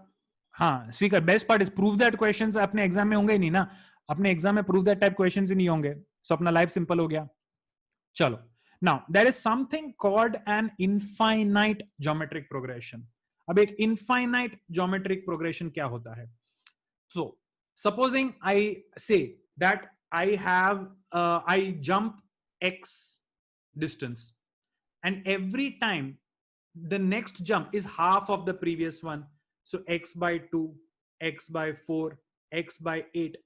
[SPEAKER 1] हाँ, speaker, best part is prove that questions अपने exam में होंगे ही नहीं ना. अपने exam में prove that type questions ही नहीं होंगे. सो अपना लाइफ सिंपल हो गया. चलो, now there is something called an infinite geometric progression. अब एक इनफाइनाइट ज्योमेट्रिक प्रोग्रेशन क्या होता है? सो Supposing I say that I jump X distance, and every time the next jump is half of the previous one. So X by 2, X by 4, X by 8.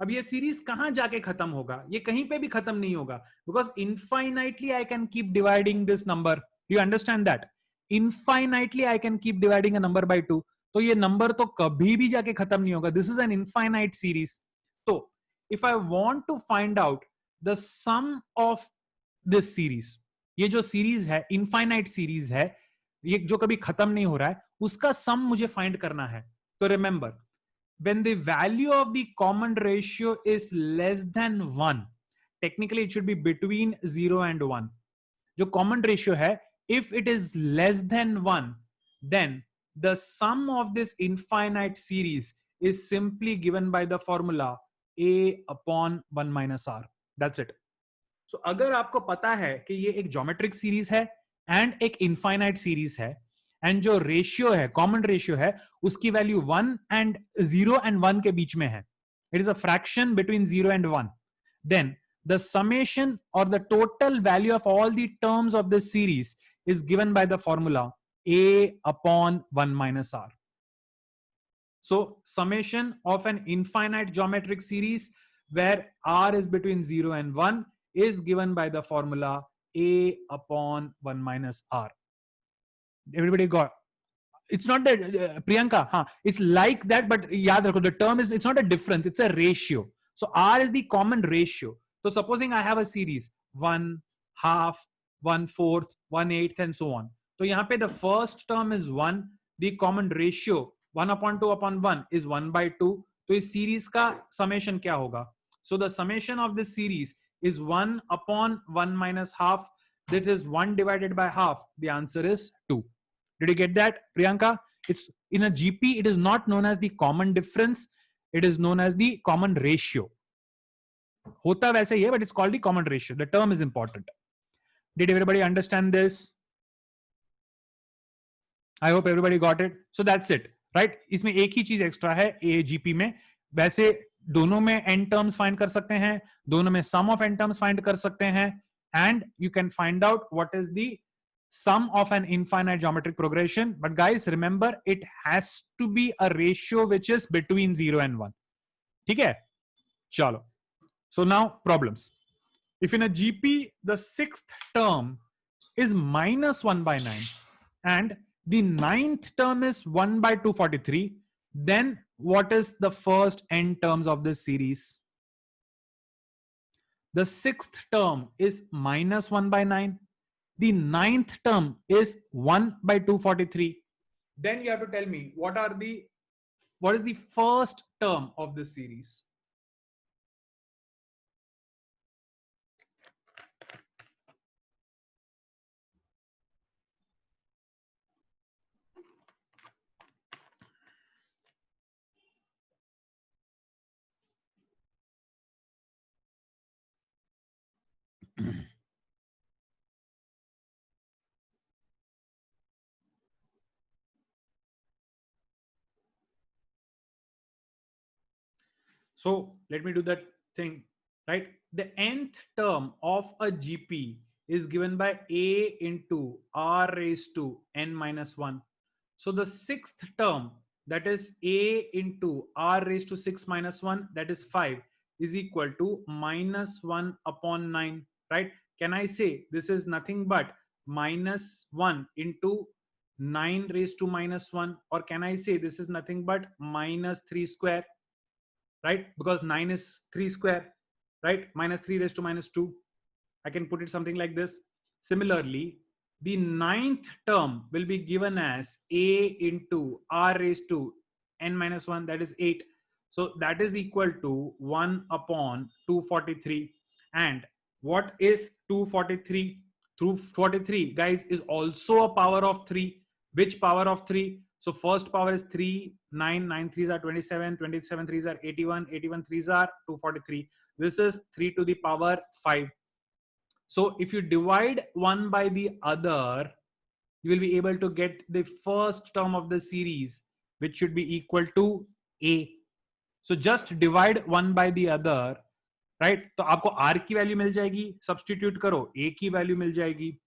[SPEAKER 1] अब ये series कहां जाके खत्म होगा? ये कहीं पे भी खत्म नहीं होगा, because infinitely I can keep dividing this number. You understand that? Infinitely I can keep dividing a number by 2. तो ये नंबर तो कभी भी जाके खत्म नहीं होगा. This is an infinite series. तो if I want to find out the sum of this series, ये जो सीरीज है इनफाइनाइट सीरीज है, ये जो कभी खत्म नहीं हो रहा है, उसका सम मुझे फाइंड करना है. तो remember, when the value of the common ratio is less than 1, technically it should be between 0 and 1. जो common ratio है, if it is less than 1, then the sum of this infinite series is simply given by the formula a upon 1 minus r. That's it. So अगर आपको पता है कि ये एक geometric series है and एक infinite series है, एंड जो रेशियो है, कॉमन रेशियो है, उसकी वैल्यू 1 एंड 0 एंड 1 के बीच में है, it is a fraction between 0 and 1, then the summation और the total value of all the terms of this series is given by the formula a upon 1 minus r. So summation of an infinite geometric series where r is between 0 and 1 is given by the formula a upon 1 minus r. Everybody got? It's not that Priyanka, it's like that, but yaad rakho, the term is, it's not a difference, it's a ratio. So r is the common ratio. So supposing I have a series 1 half, 1/4, 1/8 and so on. So yahan pe the first term is 1, the common ratio 1 upon 2 upon 1 is 1 by 2. So is series ka summation kya hoga? So the summation of this series is 1 upon 1 minus half. That is 1 divided by half. The answer is 2. Did you get that, Priyanka? It's in a GP, it is not known as the common difference. It is known as the common ratio. Hota वैसे ही है, but it's called the common ratio. The term is important. Did everybody understand this? I hope everybody got it. So that's it, right? इसमें एक ही चीज extra है AGP में. वैसे दोनों में n terms find कर सकते हैं, दोनों में sum of n terms find कर सकते हैं, and you can find out what is the sum of an infinite geometric progression. But guys, remember, it has to be a ratio which is between 0 and 1. ठीक है? चलो. So now problems. If in a GP the sixth term is minus 1 by 9 and the ninth term is 1 by 243, then what is the first n terms of this series? The sixth term is minus 1 by 9. The ninth term is 1 by 243. Then you have to tell me what is the first term of this series? So let me do that thing, right? The nth term of a GP is given by a into r raised to n minus 1. So the sixth term, that is a into r raised to 6 minus 1, that is 5, is equal to minus 1 upon 9, right? Can I say this is nothing but minus 1 into 9 raised to minus 1? Or can I say this is nothing but minus 3 square? Right? Because 9 is 3 square, right? Minus 3 raised to minus 2. I can put it something like this. Similarly, the ninth term will be given as a into r raised to n minus 1, that is 8. So that is equal to 1 upon 243. And what is 243? 243, guys, is also a power of 3. Which power of 3? So first power is 3, 9, 9 3s are 27, 27 3s are 81, 81 3s are 243. This is 3 to the power 5. So if you divide one by the other, you will be able to get the first term of the series, which should be equal to a. So just divide one by the other, right? तो आपको r की value मिल जाएगी, substitute करो, a की value मिल जाएगी,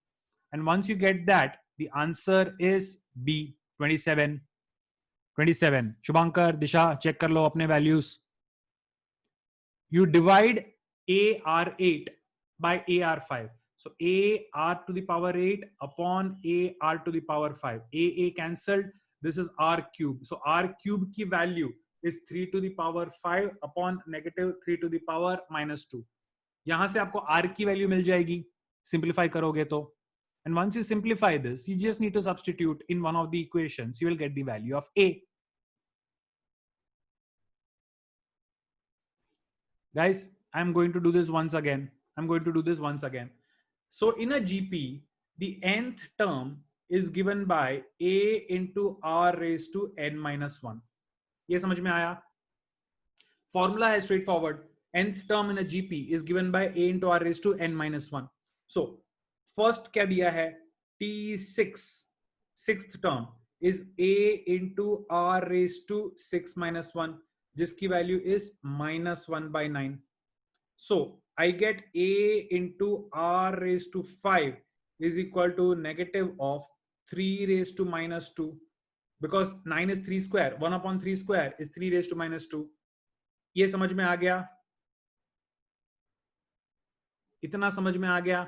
[SPEAKER 1] and once you get that, the answer is B, 27. 27. Shubhankar, Disha, check कर लो अपने values. You divide AR8 by AR5. So AR to the power 8 upon AR to the power 5. A cancelled. This is R cube. So R cube की value is 3 to the power 5 upon negative 3 to the power minus 2. यहां से आपको R की value मिल जाएगी, simplify करोगे तो. And once you simplify this, you just need to substitute in one of the equations. You will get the value of A. Guys, I'm going to do this once again. So in a GP, the nth term is given by A into R raised to n minus 1. ये समझ में आया? Formula है straightforward. Nth term in a GP is given by A into R raised to n minus 1. So first क्या दिया है? T6, sixth term is A into R raised to 6 minus 1, जिसकी value is minus 1 by 9. So I get A into R raised to 5 is equal to negative of 3 raised to minus 2, because 9 is 3 square, 1 upon 3 square is 3 raised to minus 2. ये समझ में आ गया? इतना समझ में आ गया?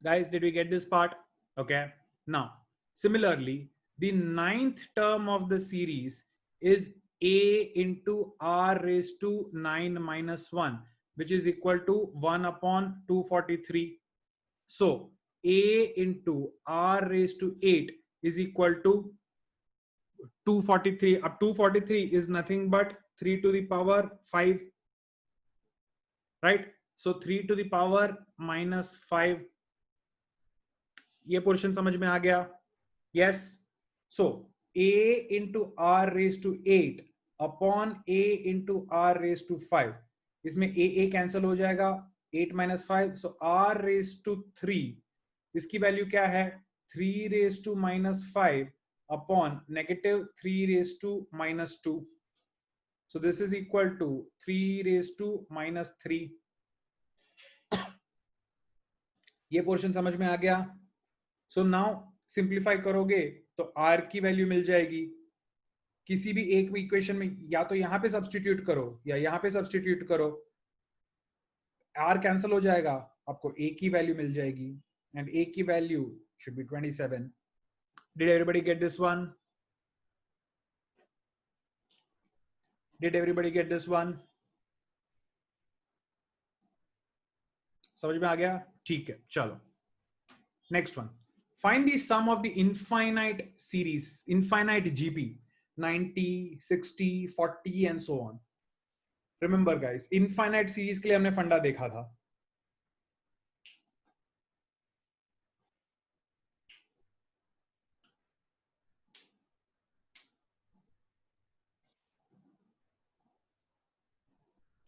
[SPEAKER 1] Guys, did we get this part? Okay. Now, similarly, the ninth term of the series is A into R raised to 9 minus 1, which is equal to 1 upon 243. So, A into R raised to 8 is equal to 243. Up 243 is nothing but 3 to the power 5. Right? So, 3 to the power minus 5. ये portion समझ में आ गया? Yes. So A into R raised to 8 upon A into R raised to 5. इसमें A cancel हो जाएगा, 8 minus 5. So R raised to 3. इसकी value क्या है? 3 raised to minus 5 upon negative 3 raised to minus 2. So this is equal to 3 raised to minus 3. ये portion समझ में आ गया? सो नाउ सिंप्लीफाई करोगे तो R की वैल्यू मिल जाएगी. किसी भी एक इक्वेशन में या तो यहां पे सब्स्टिट्यूट करो या यहां पे सब्स्टिट्यूट करो, R कैंसिल हो जाएगा, आपको A की वैल्यू मिल जाएगी, एंड A की value should be 27. Did everybody get this one? समझ में आ गया? ठीक है, चलो next one. Find the sum of the infinite series, infinite GP, 90, 60, 40 and so on. Remember guys, infinite series के लिए हमने फंडा देखा था.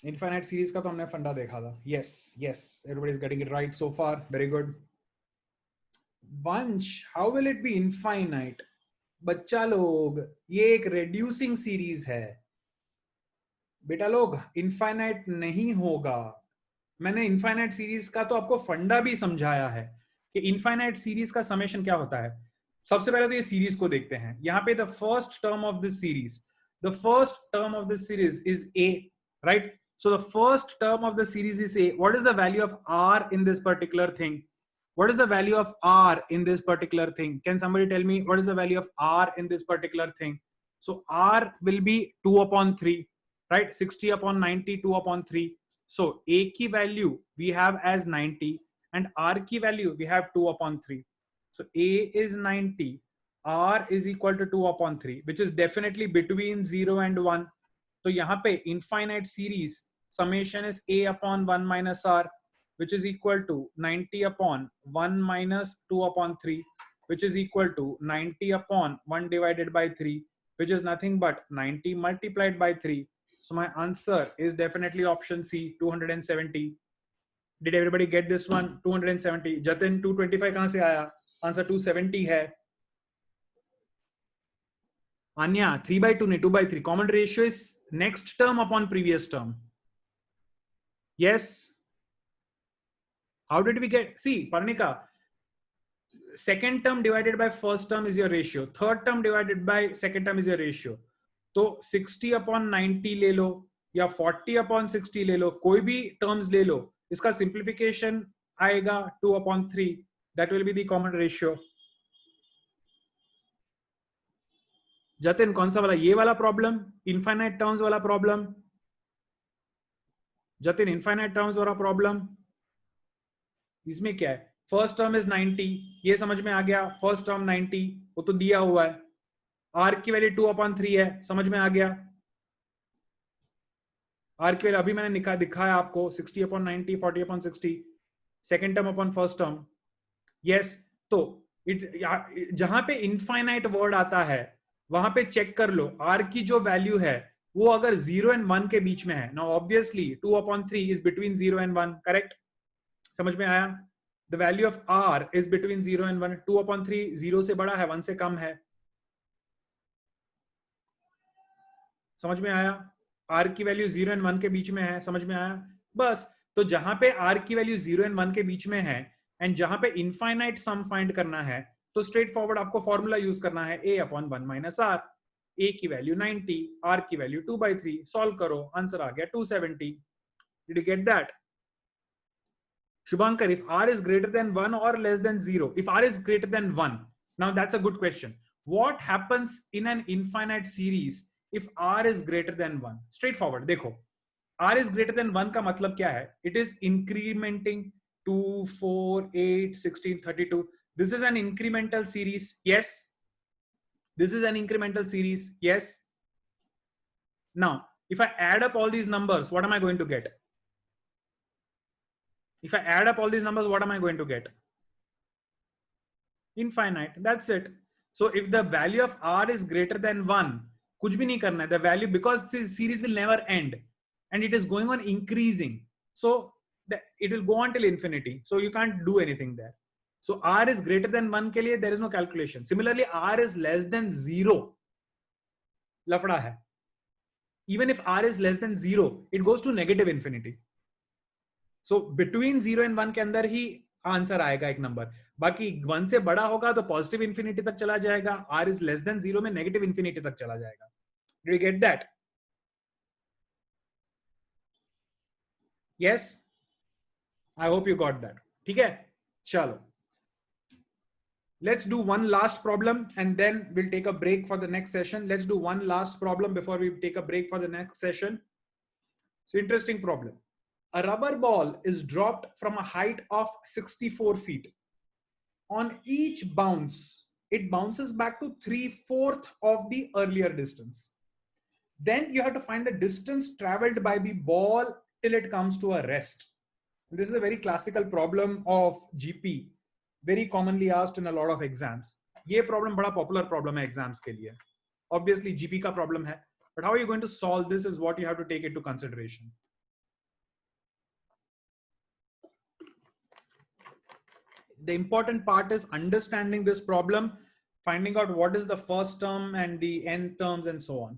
[SPEAKER 1] Infinite series का तो हमने फंडा देखा था. Yes, everybody is getting it right so far. Very good. Vansh, how will it be infinite? बच्चा लोग, ये एक reducing series है. बेटा लोग, infinite नहीं होगा. मैंने infinite series का तो आपको फंडा भी समझाया है कि infinite series का summation क्या होता है. सबसे पहले तो ये series को देखते हैं. यहाँ पे the first term of this series is A, right? So the first term of the series is A. What is the value of R in this particular thing? What is the value of R in this particular thing? Can somebody tell me what is the value of R in this particular thing? So R will be 2 upon 3, right? 60 upon 90, 2 upon 3. So A की value we have as 90 and R की value we have 2 upon 3. So A is 90, R is equal to 2 upon 3, which is definitely between 0 and 1. So यहाँ पे infinite series summation is A upon 1 minus R, which is equal to 90 upon 1 minus 2 upon 3, which is equal to 90 upon 1 divided by 3, which is nothing but 90 multiplied by 3. So my answer is definitely option C, 270. Did everybody get this one? 270. Jatin, 225 कहां से आया? Answer 270 है. Anya, 3/2 नहीं 2/3. Common ratio is next term upon previous term. Yes. How did we get? See, Parnika, second term divided by first term is your ratio. Third term divided by second term is your ratio. तो 60/90 ले लो या 40/60 ले लो, कोई भी terms ले लो, इसका simplification आएगा 2/3. That will be the common ratio. Jatin, कौन सा वाला? ये वाला प्रॉब्लम, इनफाइनाइट टर्म्स वाला प्रॉब्लम? जतिन, इनफाइनाइट टर्म्स वाला प्रॉब्लम, इसमें क्या है? फर्स्ट टर्म इज 90, ये समझ में आ गया. फर्स्ट टर्म 90, वो तो दिया हुआ है. आर की वैल्यू 2/3 है, समझ में आ गया. आर की वैल्यू अभी मैंने दिखाया आपको, 60/90, 40/60, second term upon first term. Yes. तो जहां पे इनफाइनाइट वर्ड आता है वहां पे चेक कर लो, आर की जो वैल्यू है वो अगर 0 and 1 के बीच में है. Now obviously 2/3 is between 0 and 1. Correct? समझ में आया? The value of R is between 0 and 1. 2/3 0 से बड़ा है, 1 से कम है. समझ में आया? आर की वैल्यू 0 and 1 के बीच में है. समझ में आया? बस. तो जहां पे आर की वैल्यू 0 and 1 के बीच में है एंड जहां पे इनफाइनाइट सम फाइंड करना है, तो स्ट्रेट फॉरवर्ड आपको फॉर्मूला यूज करना है, a/1 - r. a की वैल्यू 90, r की वैल्यू 2/3. सॉल्व करो, आंसर आ गया 270. Did you get that? Shubhankar, if r is greater than 1 or less than 0, if r is greater than 1, now that's a good question. What happens in an infinite series if r is greater than 1? Straightforward. देखो, r is greater than 1 का मतलब क्या है? It is incrementing 2, 4, 8, 16, 32. This is an incremental series. Yes. This is an incremental series. Yes. Now, if I add up all these numbers, what am I going to get? If I add up all these numbers, what am I going to get? Infinite. That's it. So if the value of r is greater than 1, कुछ भी नहीं करना है. The value, because this series will never end and it is going on increasing, so it will go on till infinity. So you can't do anything there. So r is greater than 1 के लिए there is no calculation. Similarly, r is less than 0, लफड़ा है. Even if r is less than 0, it goes to negative infinity. So between 0 and 1 के अंदर ही answer आएगा एक number. बाकी 1 से बड़ा होगा तो पॉजिटिव इंफिनिटी तक चला जाएगा. r is less than 0 में नेगेटिव इंफिनिटी तक चला जाएगा. Did you get that? Yes. I hope you got that. ठीक है, चलो. Let's do one last problem and then we'll take a break for the next session. Let's do one last problem before we take a break for the next session. So interesting problem. A rubber ball is dropped from a height of 64 feet. On each bounce, it bounces back to 3/4 of the earlier distance. Then you have to find the distance traveled by the ball till it comes to a rest. This is a very classical problem of GP, very commonly asked in a lot of exams. ये problem बड़ा popular problem है exams के लिए. Obviously GP का problem है, but how are you going to solve this is what you have to take into consideration. The important part is understanding this problem, finding out what is the first term and the nth terms and so on.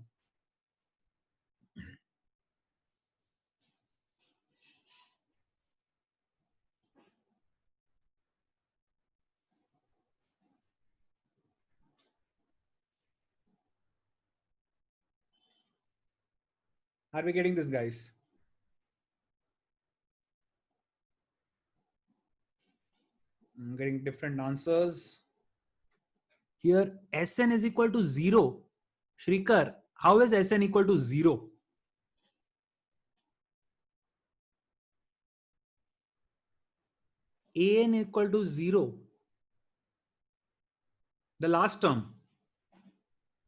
[SPEAKER 1] Are we getting this, guys? I'm getting different answers. Here, Sn is equal to 0. Shrikar, how is Sn equal to 0? An equal to 0. The last term.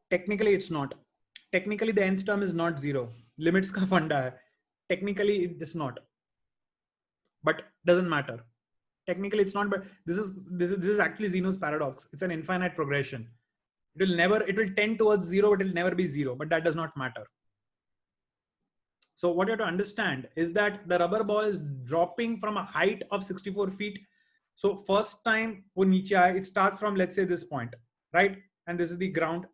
[SPEAKER 1] Technically, it's not. Technically, the nth term is not 0. Limits ka funda hai. Technically, it is not. But doesn't matter. Technically, it's not. But this is actually Zeno's paradox. It's an infinite progression. It will tend towards 0, but it will never be 0. But that does not matter. So what you have to understand is that the rubber ball is dropping from a height of 64 feet. So first time it starts from, let's say, this point, right? And this is the ground.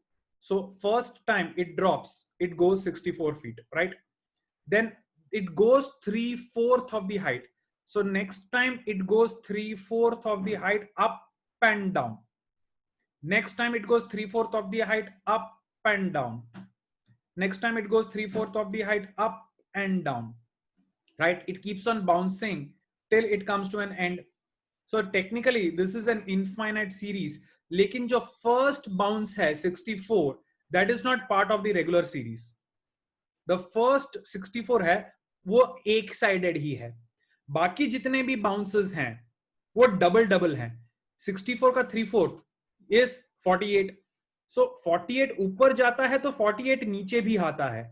[SPEAKER 1] So first time it drops, it goes 64 feet, right? Then it goes 3/4 of the height. So next time it goes 3/4 of the height up and down. Next time it goes 3/4 of the height up and down. Next time it goes 3/4 of the height up and down, right? It keeps on bouncing till it comes to an end. So technically this is an infinite series. लेकिन जो first bounce है 64, that is not part of the regular series. The first 64 है वो एक sided ही है. बाकी जितने भी बाउंसेस हैं वो डबल डबल हैं. 64 का 3/4 is 48. सो 48 ऊपर जाता है तो 48 नीचे भी आता है,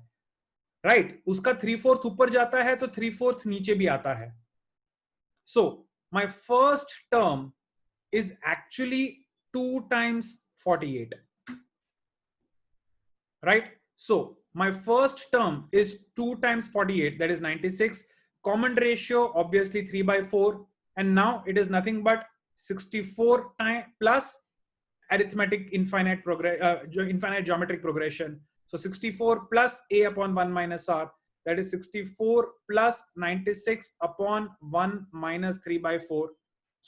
[SPEAKER 1] राइट? उसका 3/4 ऊपर जाता है तो 3/4 नीचे भी आता है. सो my first term is actually 2 times 48, right? So my first term is 2 times 48, that is 96. Common ratio obviously 3/4, and now it is nothing but 64 time plus arithmetic infinite infinite geometric progression. So 64 plus a upon 1 minus r, that is 64 plus 96 upon 1 minus 3/4.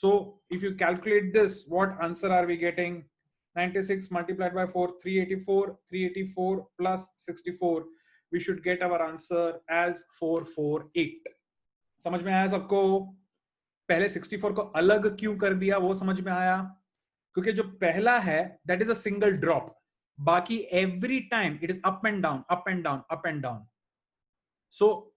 [SPEAKER 1] So if you calculate this, what answer are we getting? 96 multiplied by 4, 384. 384 plus 64, we should get our answer as 448. समझ में आया सबको? पहले 64 को अलग क्यों कर दिया वो समझ में आया? क्योंकि जो पहला है that is a single drop, बाकी every time it is up and down, up and down, up and down. So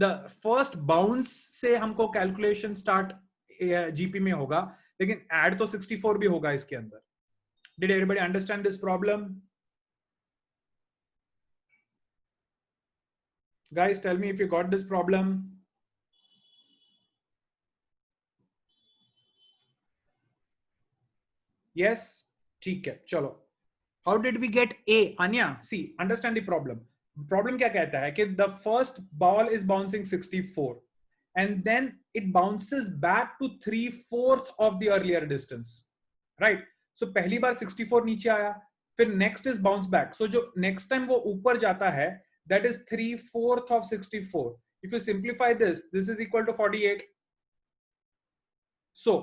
[SPEAKER 1] the first bounce से हमको कैलकुलेशन स्टार्ट जीपी में होगा, लेकिन ऐड तो 64 भी होगा इसके अंदर. Did everybody understand this problem? Guys, tell me if you got this problem. Yes? ठीक है, चलो. How did we get A? Anya, see, understand the problem. Problem क्या कहता है कि the first ball is bouncing 64 and then it bounces back to 3/4 of the earlier distance, right? So पहली बार 64 नीचे आया, फिर next is bounce back. So जो next time वो ऊपर जाता है, that is 3/4 of 64. If you simplify this, this is equal to 48. So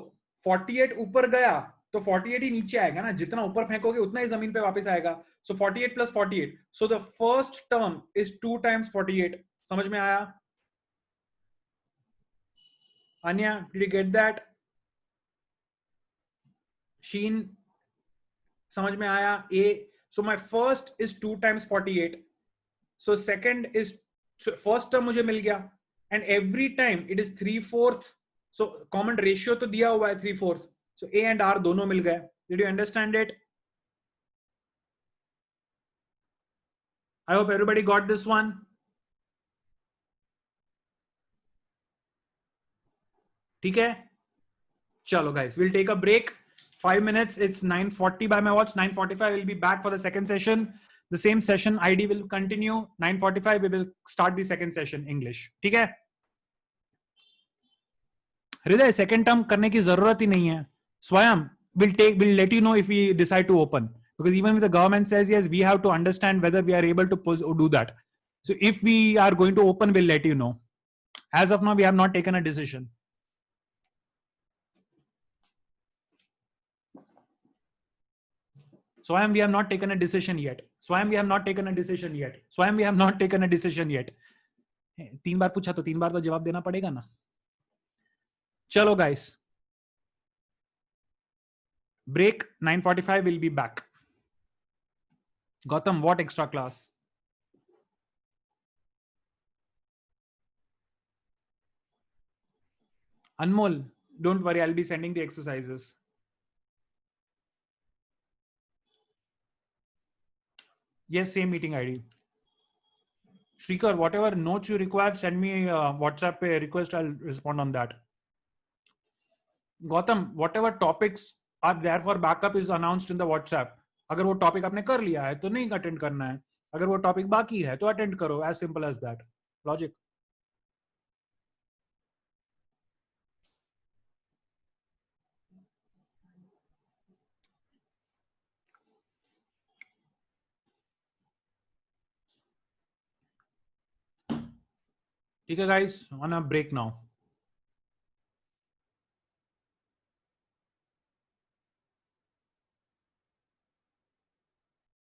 [SPEAKER 1] 48 ऊपर गया तो 48 ही नीचे आएगा ना, जितना ऊपर फेंकोगे उतना ही जमीन पे वापस आएगा. सो 48 plus 48, so the first term is 2 times 48. समझ में आया? Anya, did you get that? Sheen, समझ में आया? A, so my first is 2 times 48, so second is, so first term मुझे मिल गया, and every time it is 3/4, so common ratio तो दिया हुआ है 3/4, so A and R दोनों मिल गए. Did you understand it? I hope everybody got this one. ठीक है, चलो guys, we'll take a break. 5 minutes. It's 9:40 by my watch. 9:45 we'll be back for the second session. The same session ID will continue. 9:45 we will start the second session English. ठीक है? हृदय second term करने की जरूरत ही नहीं है. स्वयं will let you know if we decide to open, because even if the government says yes, we have to understand whether we are able to do that. So if we are going to open, we'll let you know. As of now, we have not taken a decision. Swayam, we have not taken a decision yet. Swayam, we have not taken a decision yet. Swayam, we have not taken a decision yet. 3 बार पूछा तो 3 बार तो जवाब देना पड़ेगा ना. चलो guys. Break. 9:45 will be back. Gautam, what extra class? Anmol, don't worry, I'll be sending the exercises. Yes, same meeting ID. Shrikar, whatever notes you require, send me WhatsApp a request. I'll respond on that. Gautam, whatever topics are there for backup is announced in the WhatsApp. अगर वो topic आपने कर लिया है तो नहीं attend करना है, अगर वो टॉपिक बाकी है तो अटेंड करो. As simple as that. Logic.
[SPEAKER 2] ठीक है guys, on a break now.